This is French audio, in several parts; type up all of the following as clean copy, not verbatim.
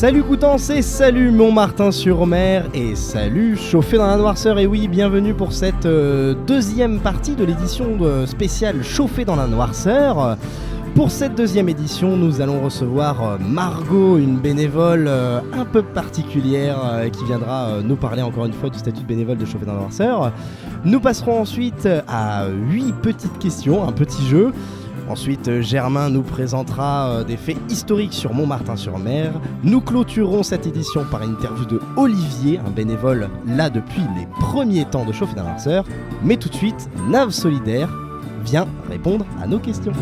Salut Coutances et salut Montmartin-sur-Mer et salut Chauffé dans la Noirceur. Et oui, bienvenue pour cette deuxième partie de l'édition spéciale Chauffé dans la Noirceur. Pour cette deuxième édition, nous allons recevoir Margot, une bénévole un peu particulière qui viendra nous parler encore une fois du statut de bénévole de Chauffé dans la Noirceur. Nous passerons ensuite à 8 petites questions, un petit jeu. Ensuite, Germain nous présentera des faits historiques sur Montmartin-sur-Mer. Nous clôturerons cette édition par une interview de Olivier, un bénévole là depuis les premiers temps de Chauffé dans la Noirceur. Mais tout de suite, Nav Solidaire vient répondre à nos questions.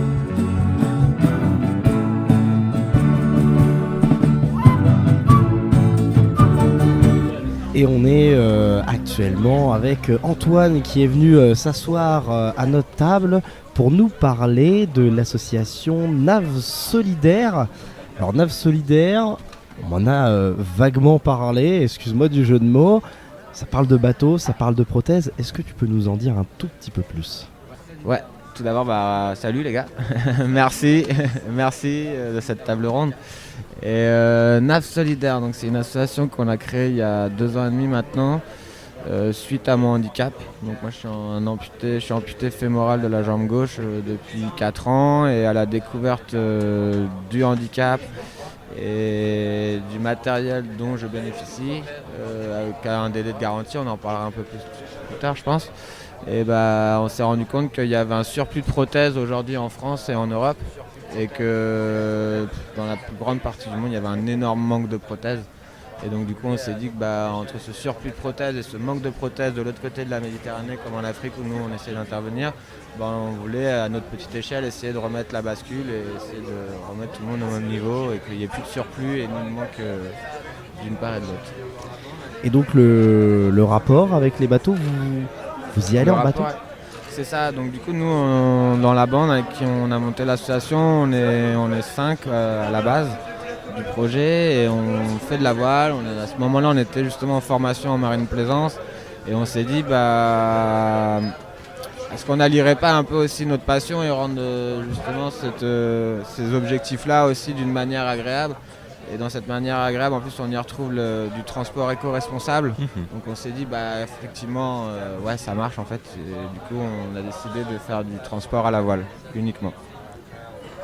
Et on est actuellement avec Antoine qui est venu s'asseoir à notre table pour nous parler de l'association Nav Solidaire. Alors Nav Solidaire, on m'en a vaguement parlé, excuse-moi du jeu de mots. Ça parle de bateaux, ça parle de prothèses. Est-ce que tu peux nous en dire un tout petit peu plus ? Ouais, tout d'abord, salut les gars. Merci de cette table ronde. Et Nav Solidaire, donc c'est une association qu'on a créée il y a 2 ans et demi maintenant, suite à mon handicap. Donc moi je suis amputé fémoral de la jambe gauche depuis 4 ans, et à la découverte du handicap et du matériel dont je bénéficie, avec un délai de garantie, on en parlera un peu plus tard je pense. Et on s'est rendu compte qu'il y avait un surplus de prothèses aujourd'hui en France et en Europe, et que dans la plus grande partie du monde il y avait un énorme manque de prothèses. Et donc du coup on s'est dit que entre ce surplus de prothèses et ce manque de prothèses de l'autre côté de la Méditerranée, comme en Afrique où nous on essaie d'intervenir, on voulait à notre petite échelle essayer de remettre la bascule et essayer de remettre tout le monde au même niveau, et qu'il n'y ait plus de surplus et ni de manque d'une part et de l'autre. Et donc le rapport avec les bateaux, vous y allez en bateau ? C'est ça, donc du coup nous dans la bande avec qui on a monté l'association, on est 5 à la base du projet, et on fait de la voile. À ce moment-là on était justement en formation en marine plaisance, et on s'est dit est-ce qu'on n'allierait pas un peu aussi notre passion et rendre justement ces objectifs-là aussi d'une manière agréable. Et dans cette manière agréable, en plus, on y retrouve du transport éco-responsable. Donc on s'est dit, effectivement, ça marche en fait. Et du coup, on a décidé de faire du transport à la voile, uniquement.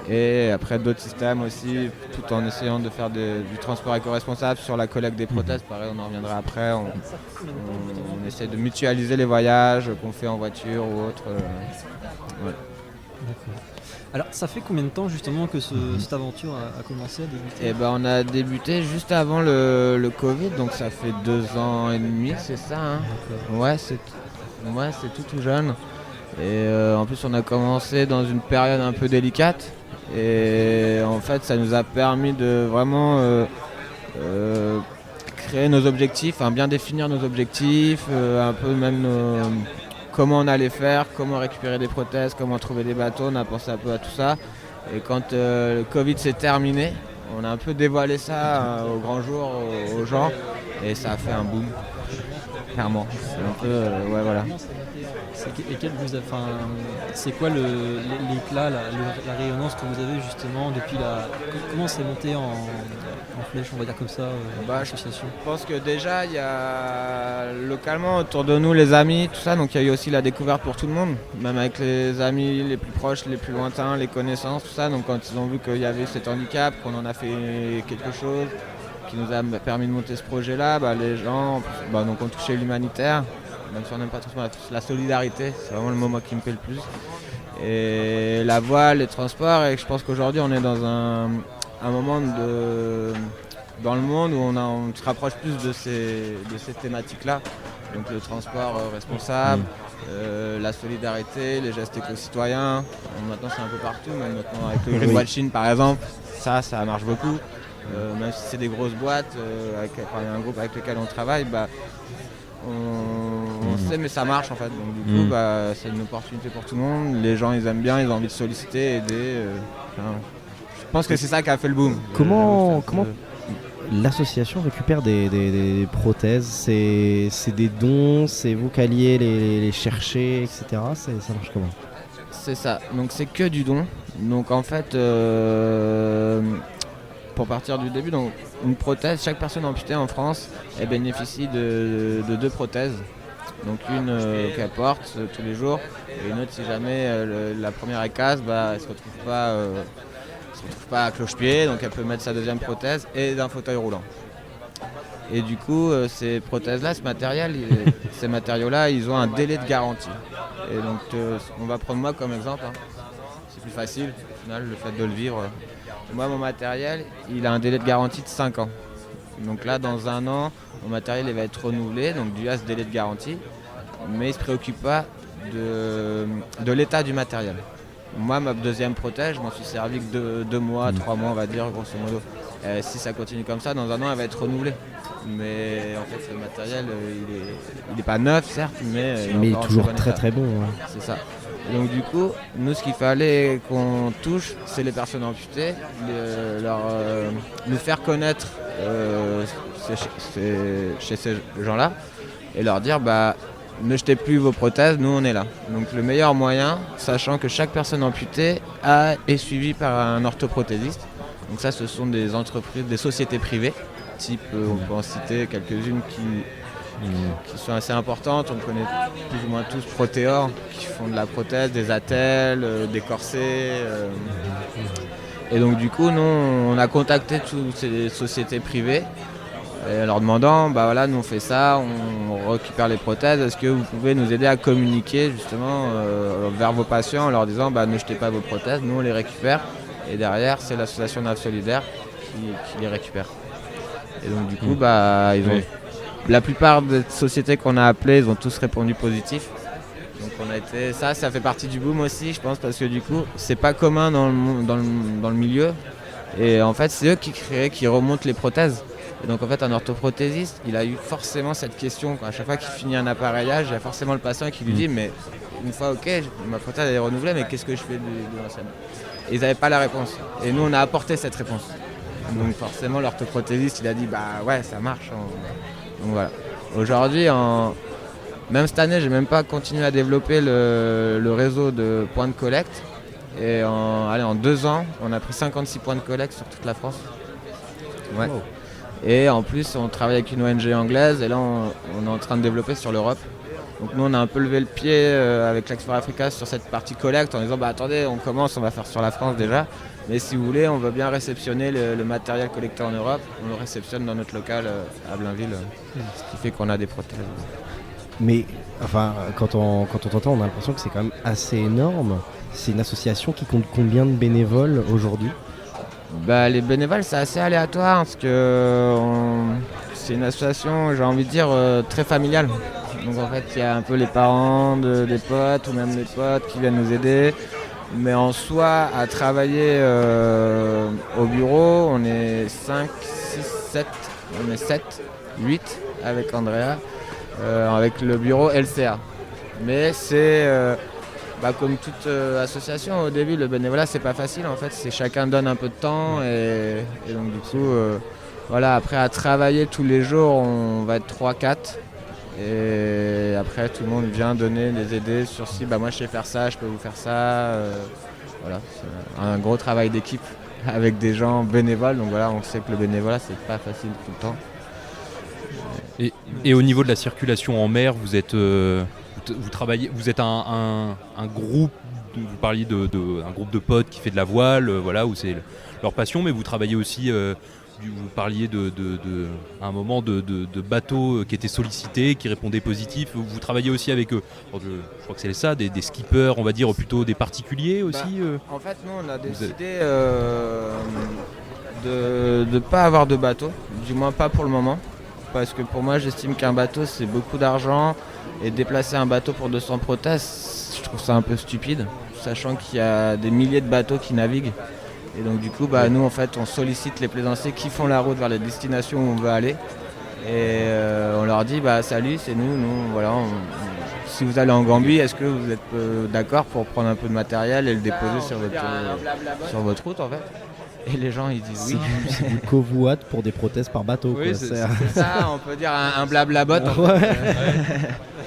Et après, d'autres systèmes aussi, tout en essayant de faire du transport éco-responsable sur la collecte des prothèses. Pareil, on en reviendra après. On essaie de mutualiser les voyages qu'on fait en voiture ou autre. Ouais. D'accord. Alors, ça fait combien de temps justement que cette aventure a commencé à débuter ? On a débuté juste avant le Covid, donc ça fait 2 ans et demi, c'est ça hein. Ouais, c'est tout jeune. Et en plus, on a commencé dans une période un peu délicate. Et en fait, ça nous a permis de vraiment créer nos objectifs, bien définir nos objectifs, un peu même comment on allait faire, comment récupérer des prothèses, comment trouver des bateaux. On a pensé un peu à tout ça. Et quand le Covid s'est terminé, on a un peu dévoilé ça au grand jour aux gens, et ça a fait un boom, clairement. C'est un peu, voilà. C'est quoi l'éclat, la rayonnance que vous avez justement depuis comment c'est monté en flèche, on va dire comme ça, l'association ? Je pense que déjà il y a localement autour de nous les amis, tout ça, donc il y a eu aussi la découverte pour tout le monde, même avec les amis les plus proches, les plus lointains, les connaissances, tout ça. Donc quand ils ont vu qu'il y avait cet handicap, qu'on en a fait quelque chose qui nous a permis de monter ce projet-là, les gens donc ont touché l'humanitaire. Même si on n'aime pas tout la solidarité, c'est vraiment le mot qui me plaît le plus. Et la voile, les transports, et je pense qu'aujourd'hui on est dans un moment dans le monde où on se rapproche plus de ces thématiques-là. Donc le transport responsable, la solidarité, les gestes éco-citoyens. Maintenant c'est un peu partout, même maintenant avec le Green Watching par exemple, ça marche beaucoup. Même si c'est des grosses boîtes, il y a un groupe avec lequel on travaille, on sait, mais ça marche en fait. Donc du coup, c'est une opportunité pour tout le monde. Les gens ils aiment bien, ils ont envie de solliciter, aider. Je pense que c'est ça qui a fait le boom. Comment l'association récupère des prothèses ? C'est des dons, c'est vous qui alliez les chercher, etc. Ça marche comment ? C'est ça. Donc c'est que du don. Donc en fait, pour partir du début, donc une prothèse, chaque personne amputée en France, elle bénéficie de 2 prothèses. Donc une qu'elle porte tous les jours, et une autre si jamais la première elle casse, elle ne se retrouve pas à cloche-pied, donc elle peut mettre sa deuxième prothèse et d'un fauteuil roulant. Et du coup, ces prothèses-là, ces matériaux-là, ils ont un délai de garantie. Et donc, on va prendre moi comme exemple. C'est plus facile, au final, le fait de le vivre. Moi, mon matériel, il a un délai de garantie de 5 ans. Donc là, dans 1 an, mon matériel il va être renouvelé, donc dû à ce délai de garantie. Mais il ne se préoccupe pas de l'état du matériel. Moi, ma deuxième prothèse, je m'en suis servi que 2 mois, 3 mois, on va dire, grosso modo. Si ça continue comme ça, dans 1 an, elle va être renouvelée. Mais en fait, le matériel, il est pas neuf, certes, mais il est toujours très très bon. Ouais. C'est ça. Et donc du coup, nous, ce qu'il fallait qu'on touche, c'est les personnes amputées, nous faire connaître chez ces gens-là et leur dire, ne jetez plus vos prothèses, nous on est là. Donc le meilleur moyen, sachant que chaque personne amputée est suivie par un orthoprothésiste. Donc ça, ce sont des entreprises, des sociétés privées, type, on peut en citer quelques-unes qui sont assez importantes. On connaît plus ou moins tous Proteor, qui font de la prothèse, des attelles, des corsets. Et donc du coup, nous, on a contacté toutes ces sociétés privées et en leur demandant, nous on fait ça, on récupère les prothèses, est-ce que vous pouvez nous aider à communiquer justement vers vos patients en leur disant, ne jetez pas vos prothèses, nous on les récupère. Et derrière, c'est l'association NAV Solidaire qui les récupère. Et donc du coup, la plupart des sociétés qu'on a appelées, ils ont tous répondu positif. Donc ça fait partie du boom aussi, je pense, parce que du coup, c'est pas commun dans le milieu. Et en fait, c'est eux qui remontent les prothèses. Et donc en fait, un orthoprothésiste, il a eu forcément cette question. À chaque fois qu'il finit un appareillage, il y a forcément le patient qui lui dit, mais une fois, ok, ma prothèse est renouvelée, mais qu'est-ce que je fais de l'ancienne ? Et ils n'avaient pas la réponse. Et nous, on a apporté cette réponse. Donc forcément, l'orthoprothésiste, il a dit, ouais, ça marche. Donc voilà. Aujourd'hui, même cette année, j'ai même pas continué à développer le réseau de points de collecte. Et en 2 ans, on a pris 56 points de collecte sur toute la France. Ouais. Wow. Et en plus, on travaille avec une ONG anglaise et là, on est en train de développer sur l'Europe. Donc nous, on a un peu levé le pied avec l'Expo Africa sur cette partie collecte en disant, attendez, on commence, on va faire sur la France déjà. Mais si vous voulez, on veut bien réceptionner le matériel collecté en Europe. On le réceptionne dans notre local à Blainville, ce qui fait qu'on a des prothèses. Mais quand on t'entend, on a l'impression que c'est quand même assez énorme. C'est une association qui compte combien de bénévoles aujourd'hui ? Les bénévoles, c'est assez aléatoire parce que c'est une association, j'ai envie de dire, très familiale. Donc en fait, il y a un peu les parents des potes ou même les potes qui viennent nous aider. Mais en soi, à travailler au bureau, on est 5, 6, 7, on est 7, 8 avec Andrea, avec le bureau LCA. Mais c'est comme toute association, au début, le bénévolat, c'est pas facile. En fait, c'est chacun donne un peu de temps et donc du coup, après à travailler tous les jours, on va être 3-4. Et après, tout le monde vient donner, les aider sur si moi je sais faire ça, je peux vous faire ça. C'est un gros travail d'équipe avec des gens bénévoles. Donc on sait que le bénévolat, c'est pas facile tout le temps. Et au niveau de la circulation en mer, vous êtes un groupe, vous parliez d'un groupe de potes qui fait de la voile, où c'est leur passion, mais vous travaillez aussi, vous parliez à un moment de bateaux qui étaient sollicités, qui répondaient positifs. Vous travaillez aussi avec eux. Je crois que c'est ça, des skippers, on va dire plutôt des particuliers aussi. En fait, nous, on a décidé de ne pas avoir de bateau, du moins pas pour le moment. Parce que pour moi, j'estime qu'un bateau, c'est beaucoup d'argent. Et déplacer un bateau pour 200 prothèses, je trouve ça un peu stupide. Sachant qu'il y a des milliers de bateaux qui naviguent. Et donc du coup, nous, en fait, on sollicite les plaisanciers qui font la route vers les destinations où on veut aller. Et on leur dit, salut, c'est nous. Si vous allez en Gambie, est-ce que vous êtes d'accord pour prendre un peu de matériel et le déposer sur votre route, en fait ? Et les gens, ils disent oui. C'est du covoit pour des prothèses par bateau. Oui, quoi. C'est ça, on peut dire un blabla-bot.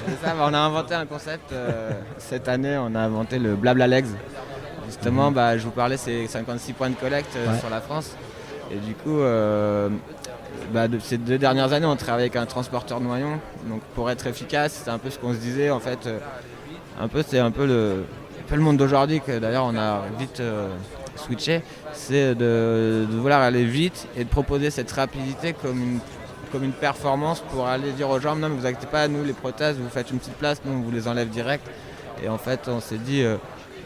C'est ça, on a inventé un concept. Cette année, on a inventé le blabla legs. Justement, je vous parlais, c'est 56 points de collecte sur la France. Et du coup, ces 2 dernières années, on travaille avec un transporteur noyon. Donc pour être efficace, c'est un peu ce qu'on se disait en fait. C'est un peu le monde d'aujourd'hui que d'ailleurs on a vite switché. C'est de vouloir aller vite et de proposer cette rapidité comme une performance pour aller dire aux gens non mais vous inquiétez pas, nous les prothèses vous faites une petite place, nous on vous les enlève direct. Et en fait on s'est dit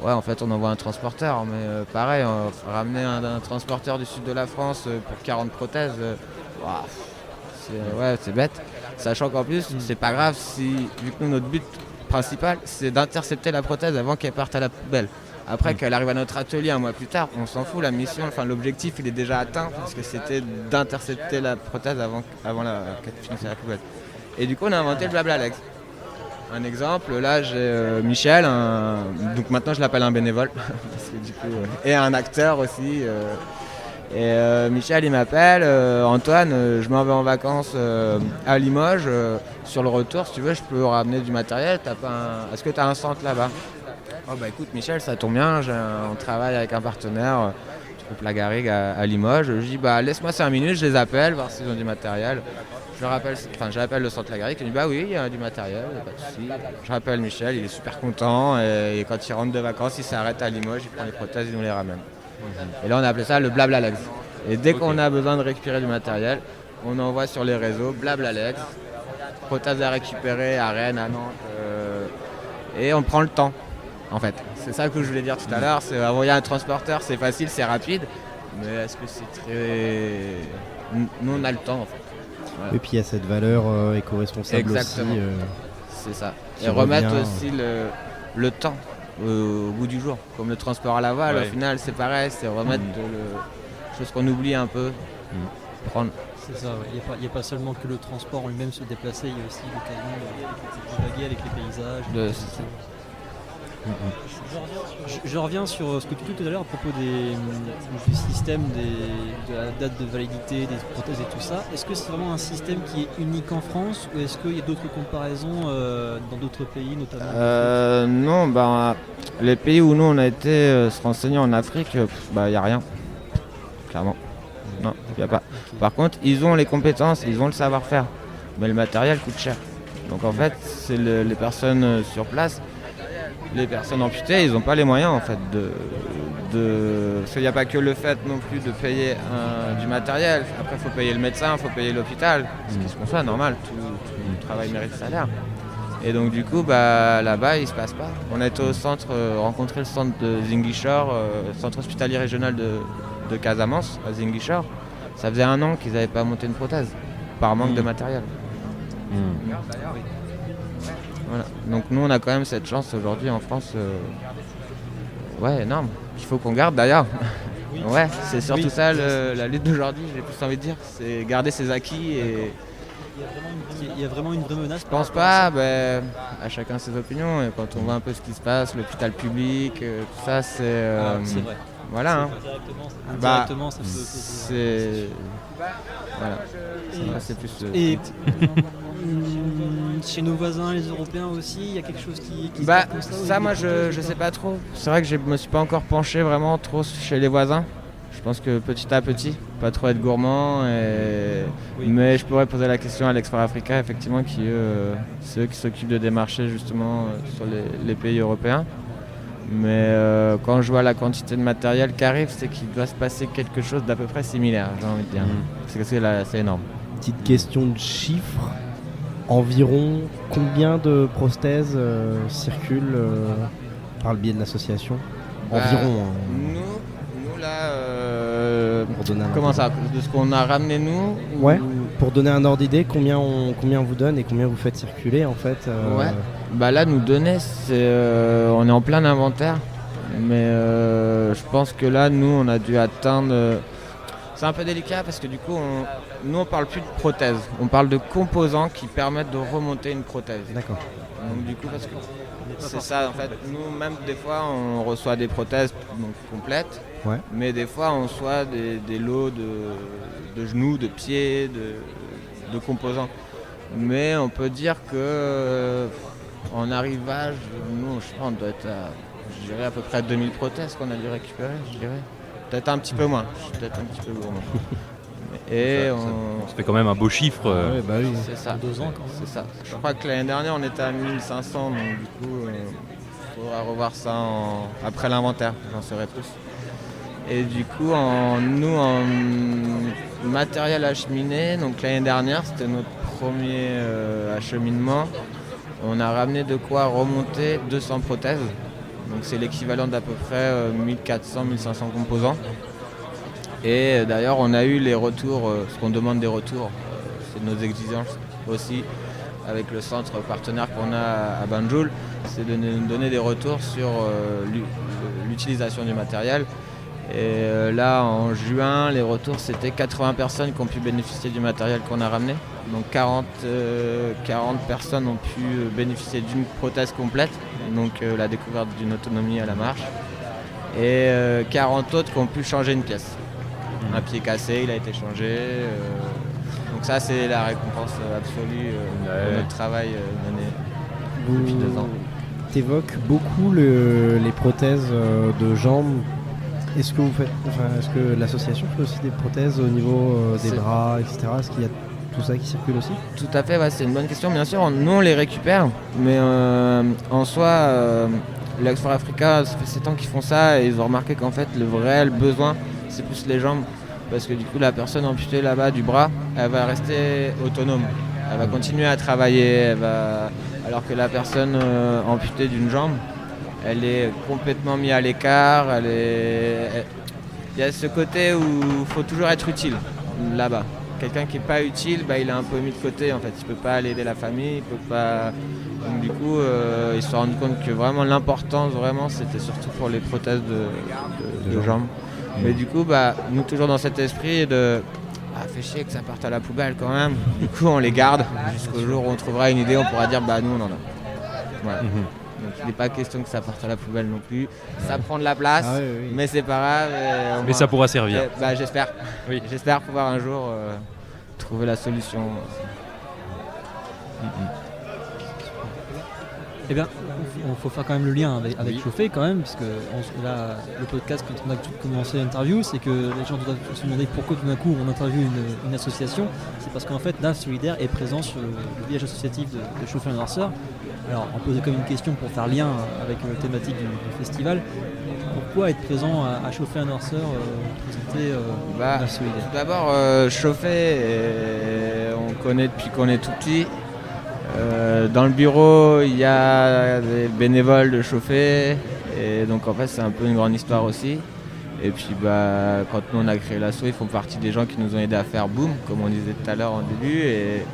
en fait on envoie un transporteur, mais pareil, ramener un transporteur du sud de la France pour 40 prothèses, c'est bête. Sachant qu'en plus c'est pas grave si, vu que notre but principal c'est d'intercepter la prothèse avant qu'elle parte à la poubelle. Après qu'elle arrive à notre atelier un mois plus tard, on s'en fout, la mission, l'objectif il est déjà atteint parce que c'était d'intercepter la prothèse avant qu'elle finisse à la poubelle. Et du coup on a inventé le blabla legs. Un exemple, là j'ai Michel, donc maintenant je l'appelle un bénévole, parce que, du coup, et un acteur aussi. Michel il m'appelle, Antoine, je m'en vais en vacances à Limoges, sur le retour si tu veux je peux ramener du matériel, est-ce que tu as un centre là-bas? Oh bah écoute Michel, ça tombe bien, on travaille avec un partenaire du groupe La Garrigue à Limoges. Je dis laisse-moi 5 minutes, je les appelle, voir s'ils ont du matériel. J'appelle le centre La Garrigue, il me dit oui, il y a du matériel, pas de souci. Je rappelle Michel, il est super content et quand il rentre de vacances, il s'arrête à Limoges, il prend les prothèses, il nous les ramène. Et là on a appelé ça le blabla legs. Et dès qu'on a besoin de récupérer du matériel, on envoie sur les réseaux blabla legs, prothèses à récupérer à Rennes, à Nantes, et on prend le temps. En fait, c'est ça que je voulais dire tout à l'heure, c'est envoyer un transporteur, c'est facile, c'est rapide, mais est-ce que c'est très... Nous on a le temps en fait. Voilà. Et puis il y a cette valeur éco-responsable. Exactement. Aussi. C'est ça. Et remettre aussi le temps au bout du jour. Comme le transport à la voile, au final c'est pareil, c'est remettre chose qu'on oublie un peu. Prendre. C'est ça, ouais. Il n'y a pas seulement que le transport en lui-même se déplacer, il y a aussi l'occasion de divaguer avec les paysages. Je reviens sur ce que tu dis tout à l'heure à propos du système, de la date de validité des prothèses et tout ça. Est-ce que c'est vraiment un système qui est unique en France ou est-ce qu'il y a d'autres comparaisons dans d'autres pays notamment? Non, les pays où nous on a été se renseigner en Afrique, il n'y a rien, clairement. Non, il n'y a pas. Okay. Par contre, ils ont les compétences, ils ont le savoir-faire, mais le matériel coûte cher. Donc en fait, c'est les personnes sur place. Les personnes amputées, ils n'ont pas les moyens en fait parce qu'il n'y a pas que le fait non plus de payer du matériel. Après, il faut payer le médecin, il faut payer l'hôpital, ce qui se conçoit normal, tout travail mérite salaire. Et donc du coup, là-bas, il ne se passe pas. On a été au centre, rencontrer le centre de Ziguinchor, centre hospitalier régional de Casamance, à Ziguinchor. Ça faisait 1 an qu'ils n'avaient pas monté une prothèse, par manque de matériel. Voilà. Donc nous on a quand même cette chance aujourd'hui en France, énorme, qu'il faut qu'on garde d'ailleurs. Oui. Ouais, c'est surtout ça la lutte d'aujourd'hui, j'ai plus envie de dire, c'est garder ses acquis et... Il y a vraiment une vraie menace. Je pense pas, à chacun ses opinions, et quand on voit un peu ce qui se passe, l'hôpital public, tout ça c'est... c'est vrai. Voilà. Indirectement, ça peut... C'est... Voilà. C'est plus... Et chez nos voisins, les Européens aussi, il y a quelque chose qui se passe comme ça moi je sais pas trop. C'est vrai que je me suis pas encore penché vraiment trop chez les voisins. Je pense que petit à petit, pas trop être gourmand. Mais je pourrais poser la question à l'Export Africa, effectivement, c'est eux qui s'occupent de démarcher justement sur les pays européens. Mais quand je vois la quantité de matériel qui arrive, c'est qu'il doit se passer quelque chose d'à peu près similaire, j'ai envie de dire. Parce que c'est énorme. Petite question de chiffres. Environ combien de prothèses circulent par le biais de l'association? Environ. Nous là, comment ça? De ce qu'on a ramené nous? Ouais. Pour donner un ordre d'idée, combien on vous donne et combien vous faites circuler en fait? Ouais. Là nous donner, on est en plein inventaire, mais je pense que là nous on a dû atteindre. C'est un peu délicat parce que du coup, nous on parle plus de prothèse, on parle de composants qui permettent de remonter une prothèse. D'accord. Donc du coup, parce que c'est ça en fait, nous même des fois on reçoit des prothèses complètes, mais des fois on reçoit des lots de genoux, de pieds, de composants. Mais on peut dire que en arrivage, nous je pense on doit être à peu près 2000 prothèses qu'on a dû récupérer, je dirais. peut-être un petit peu moins. Je suis peut-être un petit peu gourmand. Et Ça fait quand même un beau chiffre. Ouais, bah oui. c'est ça. 2 ans quand même. C'est ça. Je crois que l'année dernière, on était à 1500, donc du coup, il faudra revoir ça après l'inventaire, j'en saurai plus. Et du coup, nous, en matériel acheminé, donc l'année dernière, c'était notre premier acheminement. On a ramené de quoi remonter 200 prothèses. Donc c'est l'équivalent d'à peu près 1400-1500 composants. Et d'ailleurs, on a eu les retours, ce qu'on demande des retours, c'est nos exigences aussi, avec le centre partenaire qu'on a à Banjul, c'est de nous donner des retours sur l'utilisation du matériel. Et là, en juin, les retours, c'était 80 personnes qui ont pu bénéficier du matériel qu'on a ramené. Donc 40 personnes ont pu bénéficier d'une prothèse complète, donc la découverte d'une autonomie à la marche. Et 40 autres qui ont pu changer une pièce. Un pied cassé, il a été changé. Donc ça, c'est la récompense absolue de notre travail mené depuis 2 ans. Tu évoques beaucoup les prothèses de jambes. Est-ce que l'association fait aussi des prothèses au niveau des bras, etc. Est-ce qu'il y a tout ça qui circule aussi? Tout à fait, ouais, c'est une bonne question. Bien sûr, nous on les récupère, mais en soi, l'Explore Africa, ça fait 7 ans qu'ils font ça et ils ont remarqué qu'en fait, le vrai besoin, c'est plus les jambes. Parce que du coup, la personne amputée là-bas du bras, elle va rester autonome. Elle va continuer à travailler, alors que la personne amputée d'une jambe, elle est complètement mise à l'écart. Il y a ce côté où il faut toujours être utile là-bas. Quelqu'un qui n'est pas utile, il est un peu mis de côté en fait. Il ne peut pas aller aider la famille, il peut pas. Donc du coup, ils se sont rendus compte que vraiment l'importance, c'était surtout pour les prothèses de jambes. Mais du coup, nous toujours dans cet esprit de fait chier que ça parte à la poubelle quand même. Du coup, on les garde jusqu'au jour où on trouvera une idée, on pourra dire nous on en a. Voilà. Donc il n'est pas question que ça parte à la poubelle non plus. Ça prend de la place, mais c'est pas grave. Mais ça pourra servir. J'espère. Oui. J'espère pouvoir un jour trouver la solution. Eh bien, il faut faire quand même le lien avec Chauffé quand même, parce que là, le podcast, quand on a commencé l'interview, c'est que les gens doivent se demander pourquoi tout d'un coup on interviewe une association. C'est parce qu'en fait, NAF Solidaire est présent sur le village associatif de Chauffé en Noirceur. Alors, on posait comme une question pour faire lien avec la thématique du festival. Pourquoi être présent à Chauffé en Noirceur, présenter NAF Solidaire? Tout d'abord, Chauffé, on connaît depuis qu'on est tout petit. Dans le bureau, il y a des bénévoles de Chauffé, et donc en fait c'est un peu une grande histoire aussi. Et puis quand nous on a créé l'asso, ils font partie des gens qui nous ont aidés à faire Boom, comme on disait tout à l'heure en début, et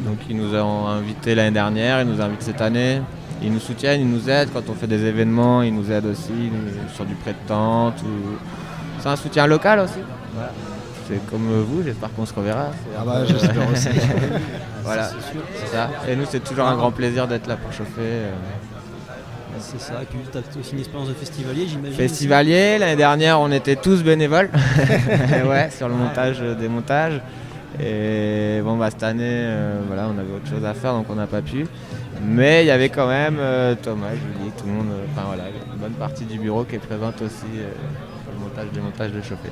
donc ils nous ont invités l'année dernière, ils nous invitent cette année. Ils nous soutiennent, ils nous aident quand on fait des événements, ils nous aident aussi sur du prêt de tente. C'est un soutien local aussi. Voilà. C'est comme vous, j'espère qu'on se reverra. J'espère aussi. Voilà, c'est ça. Et nous, c'est toujours un grand plaisir d'être là pour chauffer. C'est ça. Et puis, tu as aussi une expérience de festivalier, j'imagine. Festivalier, l'année dernière, on était tous bénévoles. Sur le montage des montages. Et cette année, on avait autre chose à faire, donc on n'a pas pu. Mais il y avait quand même Thomas, Julie, tout le monde, une bonne partie du bureau qui est présente aussi sur le montage de chauffer.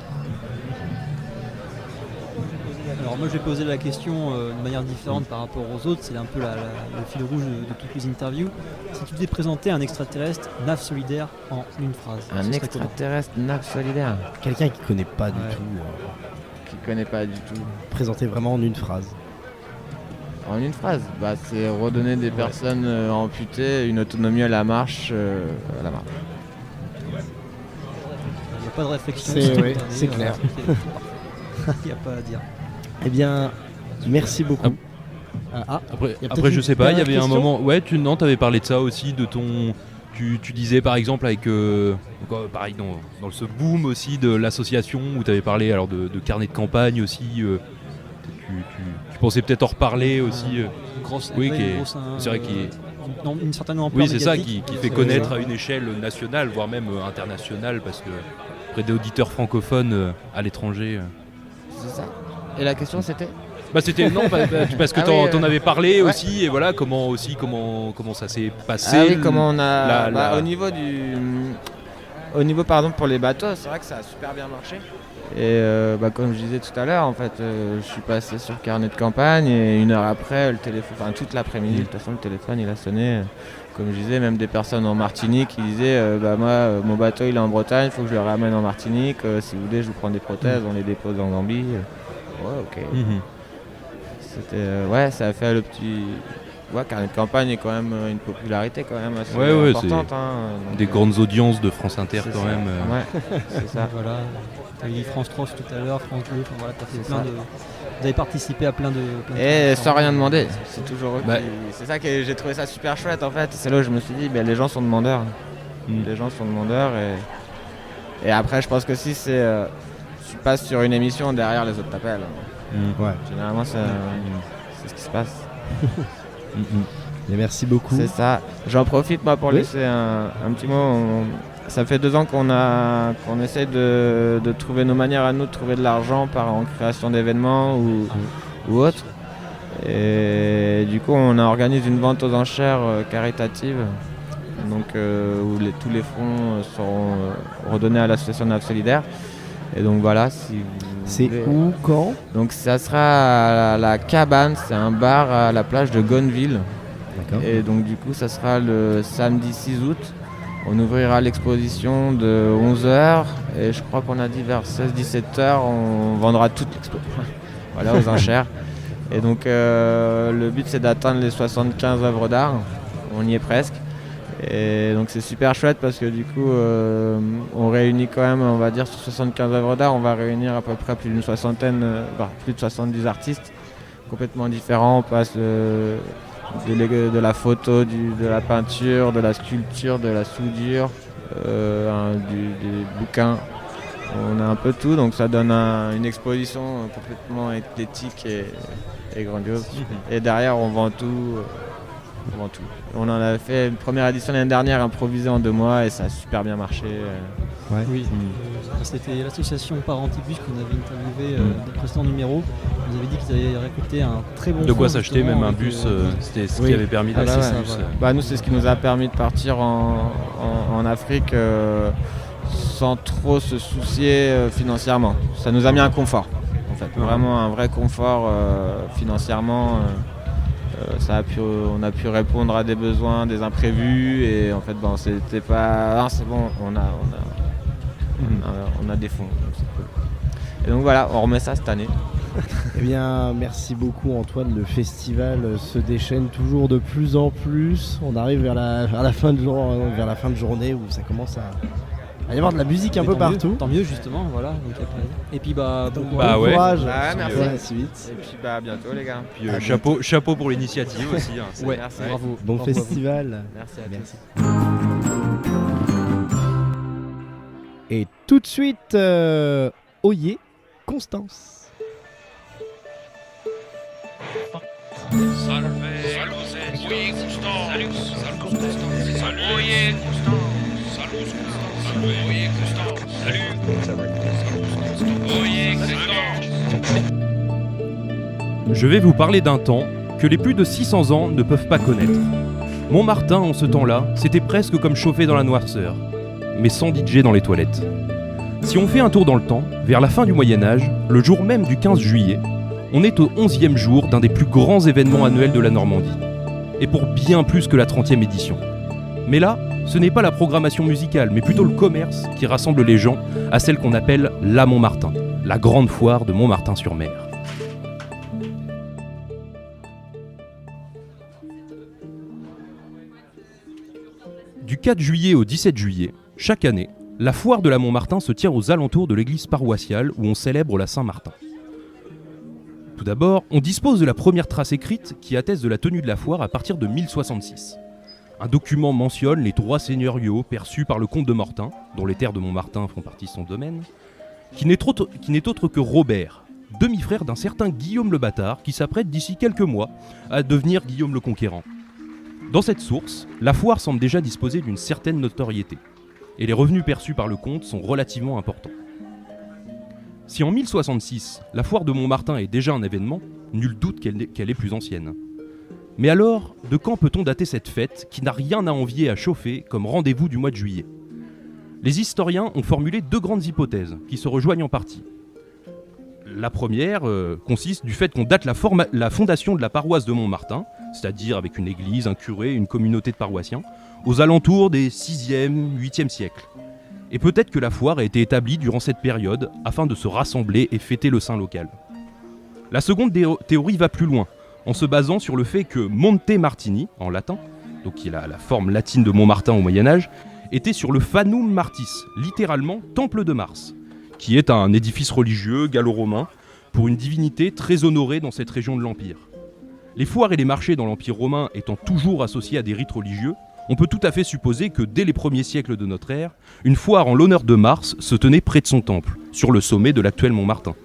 Alors moi je vais poser la question de manière différente par rapport aux autres, c'est un peu le fil rouge de toutes les interviews. Si tu devais présenter un extraterrestre NAF Solidaire en une phrase. Un extraterrestre NAF Solidaire. Quelqu'un qui connaît pas du tout. Qui connaît pas du tout. Présenter vraiment en une phrase. En une phrase, c'est redonner des personnes amputées une autonomie à la marche. Il n'y a pas de réflexion. C'est clair. Il n'y a pas à dire. Eh bien, merci beaucoup. Après je sais pas, il y avait un moment. Ouais, tu avais parlé de ça aussi, de ton. Tu disais par exemple avec. Pareil, dans ce boom aussi de l'association où tu avais parlé alors de carnet de campagne aussi. Tu pensais peut-être en reparler aussi. C'est vrai qu'il est. Une certaine ampleur. Oui, c'est ça qui fait connaître à une échelle nationale, voire même internationale, parce que auprès des auditeurs francophones à l'étranger. C'est ça. Et la question c'était c'était parce que t'en avais parlé aussi, et voilà comment ça s'est passé. Comment on a au niveau du au niveau pour les bateaux, c'est vrai que ça a super bien marché. Et comme je disais tout à l'heure, en fait, je suis passé sur carnet de campagne et 1 heure après, le téléphone, toute l'après-midi, de toute façon, le téléphone il a sonné. Comme je disais, même des personnes en Martinique qui disaient moi, mon bateau il est en Bretagne, il faut que je le ramène en Martinique. Si vous voulez, je vous prends des prothèses, on les dépose en Gambie. Ouais, ok. C'était, ça a fait le petit. Ouais, carnet de campagne est quand même une popularité quand même assez importante. Donc, des grandes audiences de France Inter quand même. Ouais, c'est ça. Voilà. T'as eu France 3 tout à l'heure, France 2, voilà, t'as fait vous avez participé à plein de et sans rien demander, c'est toujours eux c'est ça que j'ai trouvé ça super chouette en fait. C'est là où je me suis dit, les gens sont demandeurs. Les gens sont demandeurs et après je pense que si tu passes sur une émission, derrière les autres t'appellent. Ouais. Généralement c'est ce qui se passe. Et merci beaucoup. C'est ça. J'en profite moi pour laisser un petit mot. Ça fait 2 ans qu'on essaie de trouver nos manières à nous de trouver de l'argent en création d'événements ou autre. Et du coup on organise une vente aux enchères caritative, donc où tous les fonds seront redonnés à l'association NAF Solidaire. Et donc voilà, si c'est voulez, où, quand? Donc ça sera à la Cabane, c'est un bar à la plage de Gonneville. D'accord. Et donc du coup ça sera le samedi 6 août. On ouvrira l'exposition de 11h et je crois qu'on a dit vers 16-17h on vendra toute l'expo. Voilà, aux enchères. Et donc le but c'est d'atteindre les 75 œuvres d'art. On y est presque. Et donc c'est super chouette parce que du coup on réunit quand même, on va dire sur 75 œuvres d'art, on va réunir à peu près plus d'une soixantaine, plus de 70 artistes complètement différents. On passe de la photo, de la peinture, de la sculpture, de la soudure, des bouquins. On a un peu tout, donc ça donne une exposition complètement esthétique et grandiose. Et derrière on vend tout. On en a fait une première édition l'année dernière improvisée en 2 mois et ça a super bien marché. Ouais. Oui, c'était l'association Parentibus qu'on avait interviewé dans le précédent numéro. Ils avaient dit qu'ils avaient récolté un très bon De quoi fonds, s'acheter même un bus, c'était ce qui avait permis d'acheter un bus. Nous c'est ce qui nous a permis de partir en Afrique sans trop se soucier financièrement. Ça nous a mis un confort en fait, vraiment un vrai confort financièrement. On a pu répondre à des besoins, des imprévus et en fait c'était pas. C'est bon, on a des fonds, donc c'est cool. Et donc voilà, on remet ça cette année. Eh bien, merci beaucoup Antoine. Le festival se déchaîne toujours de plus en plus. On arrive vers la fin de journée où ça commence à y avoir de la musique un peu partout. Tant mieux justement, voilà. Donc, et puis bon courage. Merci. Si vite. Et puis à bientôt les gars. Puis chapeau pour l'initiative aussi. Ouais, merci. Bravo. Bon Bravo festival. Merci à tous. Et tout de suite, Oyer, Constance. Je vais vous parler d'un temps que les plus de 600 ans ne peuvent pas connaître. Montmartin, en ce temps-là, c'était presque comme chauffer dans la noirceur, mais sans DJ dans les toilettes. Si on fait un tour dans le temps, vers la fin du Moyen-Âge, le jour même du 15 juillet, on est au 11e jour d'un des plus grands événements annuels de la Normandie. Et pour bien plus que la 30e édition. Mais là, ce n'est pas la programmation musicale, mais plutôt le commerce qui rassemble les gens à celle qu'on appelle la Montmartin, la grande foire de Montmartin-sur-Mer. Du 4 juillet au 17 juillet, chaque année, la foire de la Montmartin se tient aux alentours de l'église paroissiale où on célèbre la Saint-Martin. Tout d'abord, on dispose de la première trace écrite qui atteste de la tenue de la foire à partir de 1066. Un document mentionne les droits seigneuriaux perçus par le comte de Mortain, dont les terres de Montmartin font partie de son domaine, qui n'est autre que Robert, demi-frère d'un certain Guillaume le Bâtard, qui s'apprête d'ici quelques mois à devenir Guillaume le Conquérant. Dans cette source, la foire semble déjà disposer d'une certaine notoriété, et les revenus perçus par le comte sont relativement importants. Si en 1066, la foire de Montmartin est déjà un événement, nul doute qu'elle est plus ancienne. Mais alors, de quand peut-on dater cette fête qui n'a rien à envier à chauffer comme rendez-vous du mois de juillet ? Les historiens ont formulé 2 grandes hypothèses qui se rejoignent en partie. La première consiste du fait qu'on date la fondation de la paroisse de Montmartin, c'est-à-dire avec une église, un curé, une communauté de paroissiens, aux alentours des 6e, 8e siècles. Et peut-être que la foire a été établie durant cette période afin de se rassembler et fêter le saint local. La seconde théorie va plus loin, en se basant sur le fait que Monte Martini, en latin, donc qui est la forme latine de Montmartin au Moyen-Âge, était sur le Fanum Martis, littéralement temple de Mars, qui est un édifice religieux gallo-romain pour une divinité très honorée dans cette région de l'Empire. Les foires et les marchés dans l'Empire romain étant toujours associés à des rites religieux, on peut tout à fait supposer que dès les premiers siècles de notre ère, une foire en l'honneur de Mars se tenait près de son temple, sur le sommet de l'actuel Mont Martin.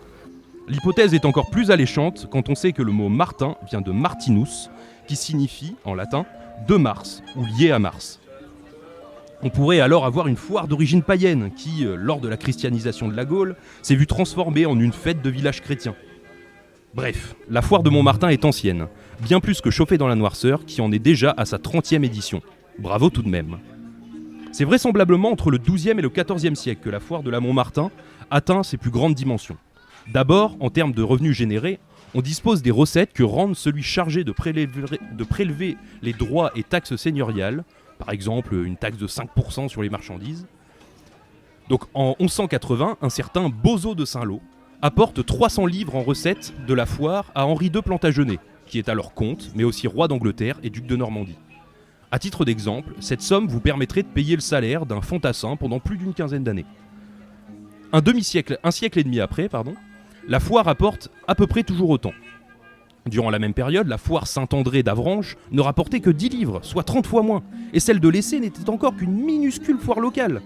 L'hypothèse est encore plus alléchante quand on sait que le mot Martin vient de Martinus, qui signifie, en latin, de Mars, ou lié à Mars. On pourrait alors avoir une foire d'origine païenne qui, lors de la christianisation de la Gaule, s'est vue transformée en une fête de village chrétien. Bref, la foire de Montmartin est ancienne, bien plus que Chauffé dans la Noirceur, qui en est déjà à sa 30e édition. Bravo tout de même. C'est vraisemblablement entre le XIIe et le XIVe siècle que la foire de la Montmartin atteint ses plus grandes dimensions. D'abord, en termes de revenus générés, on dispose des recettes que rendent celui chargé de prélever les droits et taxes seigneuriales, par exemple une taxe de 5% sur les marchandises. Donc en 1180, un certain Bozo de Saint-Lô apporte 300 livres en recettes de la foire à Henri II Plantagenet, qui est alors comte, mais aussi roi d'Angleterre et duc de Normandie. À titre d'exemple, cette somme vous permettrait de payer le salaire d'un fantassin pendant plus d'une quinzaine d'années. Un siècle et demi après, la foire apporte à peu près toujours autant. Durant la même période, la foire Saint-André d'Avranches ne rapportait que 10 livres, soit 30 fois moins, et celle de l'Essai n'était encore qu'une minuscule foire locale.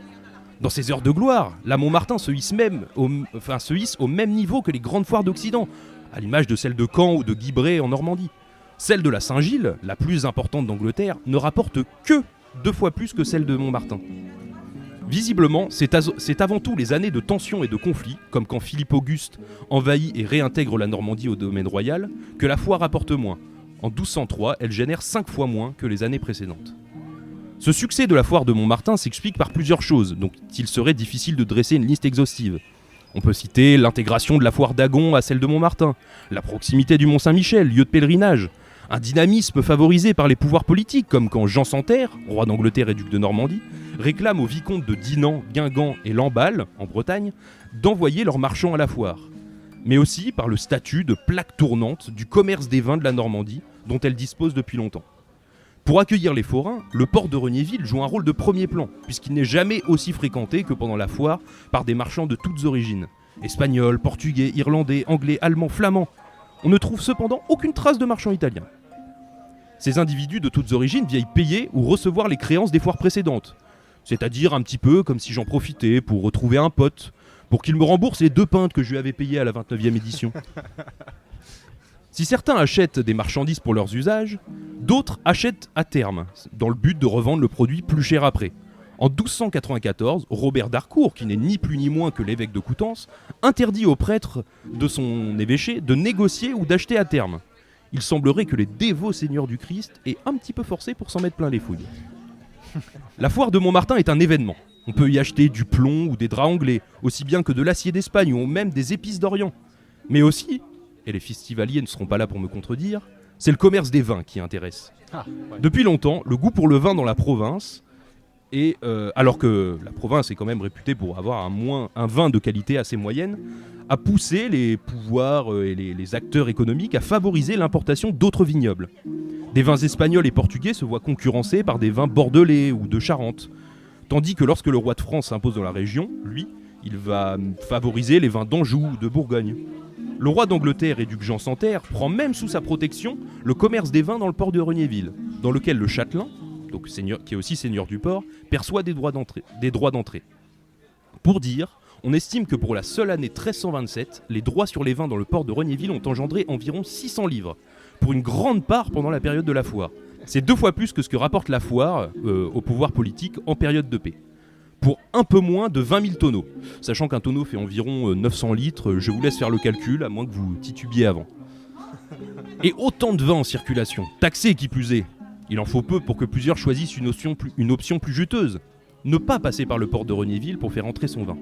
Dans ces heures de gloire, la Montmartin se hisse au même niveau que les grandes foires d'Occident, à l'image de celle de Caen ou de Guibray en Normandie. Celle de la Saint-Gilles, la plus importante d'Angleterre, ne rapporte que 2 fois plus que celle de Montmartin. Visiblement, c'est avant tout les années de tensions et de conflits, comme quand Philippe Auguste envahit et réintègre la Normandie au domaine royal, que la foire rapporte moins. En 1203, elle génère 5 fois moins que les années précédentes. Ce succès de la foire de Montmartin s'explique par plusieurs choses, donc il serait difficile de dresser une liste exhaustive. On peut citer l'intégration de la foire d'Agon à celle de Montmartin, la proximité du Mont-Saint-Michel, lieu de pèlerinage, un dynamisme favorisé par les pouvoirs politiques, comme quand Jean Santerre, roi d'Angleterre et duc de Normandie, réclame aux vicomtes de Dinan, Guingamp et Lamballe, en Bretagne, d'envoyer leurs marchands à la foire. Mais aussi par le statut de plaque tournante du commerce des vins de la Normandie, dont elle dispose depuis longtemps. Pour accueillir les forains, le port de Regnéville joue un rôle de premier plan, puisqu'il n'est jamais aussi fréquenté que pendant la foire par des marchands de toutes origines. Espagnols, portugais, irlandais, anglais, allemands, flamands. On ne trouve cependant aucune trace de marchands italiens. Ces individus de toutes origines viennent payer ou recevoir les créances des foires précédentes. C'est-à-dire un petit peu comme si j'en profitais pour retrouver un pote, pour qu'il me rembourse les 2 pintes que je lui avais payées à la 29e édition. Si certains achètent des marchandises pour leurs usages, d'autres achètent à terme, dans le but de revendre le produit plus cher après. En 1294, Robert d'Harcourt, qui n'est ni plus ni moins que l'évêque de Coutances, interdit aux prêtres de son évêché de négocier ou d'acheter à terme. Il semblerait que les dévots seigneurs du Christ aient un petit peu forcé pour s'en mettre plein les fouilles. La foire de Montmartin est un événement. On peut y acheter du plomb ou des draps anglais, aussi bien que de l'acier d'Espagne ou même des épices d'Orient. Mais aussi, et les festivaliers ne seront pas là pour me contredire, c'est le commerce des vins qui intéresse. Depuis longtemps, le goût pour le vin dans la province, alors que la province est quand même réputée pour avoir un vin de qualité assez moyenne, a poussé les pouvoirs et les acteurs économiques à favoriser l'importation d'autres vignobles. Des vins espagnols et portugais se voient concurrencés par des vins bordelais ou de Charente, tandis que lorsque le roi de France s'impose dans la région, lui, il va favoriser les vins d'Anjou ou de Bourgogne. Le roi d'Angleterre et duc Jean Santerre prend même sous sa protection le commerce des vins dans le port de Regnéville, dans lequel le châtelain, donc qui est aussi seigneur du port, perçoit des droits d'entrée. Pour dire, on estime que pour la seule année 1327, les droits sur les vins dans le port de Regnéville ont engendré environ 600 livres, pour une grande part pendant la période de la foire. C'est 2 fois plus que ce que rapporte la foire au pouvoir politique en période de paix. Pour un peu moins de 20 000 tonneaux. Sachant qu'un tonneau fait environ 900 litres, je vous laisse faire le calcul, à moins que vous titubiez avant. Et autant de vins en circulation, taxés qui plus est. Il en faut peu pour que plusieurs choisissent une option plus juteuse. ne pas passer par le port de Regnéville pour faire entrer son vin.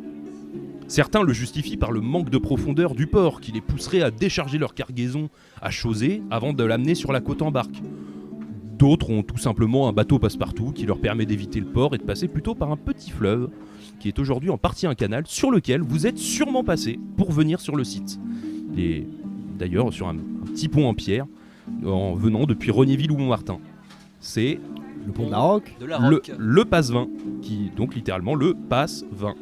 Certains le justifient par le manque de profondeur du port qui les pousserait à décharger leur cargaison à Chausey avant de l'amener sur la côte en barque. D'autres ont tout simplement un bateau passe-partout qui leur permet d'éviter le port et de passer plutôt par un petit fleuve qui est aujourd'hui en partie un canal sur lequel vous êtes sûrement passé pour venir sur le site. Et d'ailleurs sur un petit pont en pierre en venant depuis Regnéville ou Montmartin. C'est Le pont de la Roque. De la Roque. le passe-vin, qui donc littéralement le passe-vin,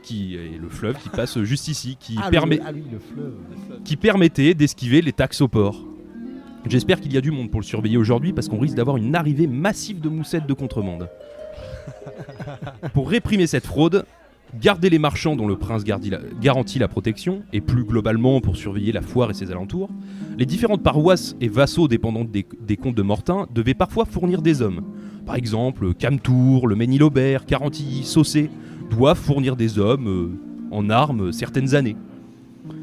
qui est le fleuve qui passe juste ici, qui Le fleuve. qui permettait d'esquiver les taxes au port. J'espère qu'il y a du monde pour le surveiller aujourd'hui parce qu'on risque d'avoir une arrivée massive de moussettes de contrebande. Pour réprimer cette fraude, garder les marchands dont le prince garantit la protection, et plus globalement pour surveiller la foire et ses alentours, les différentes paroisses et vassaux dépendants des comtes de Mortain devaient parfois fournir des hommes. Par exemple, Camtour, le Ménil-Aubert, Carentilly, Saucé doivent fournir des hommes en armes certaines années.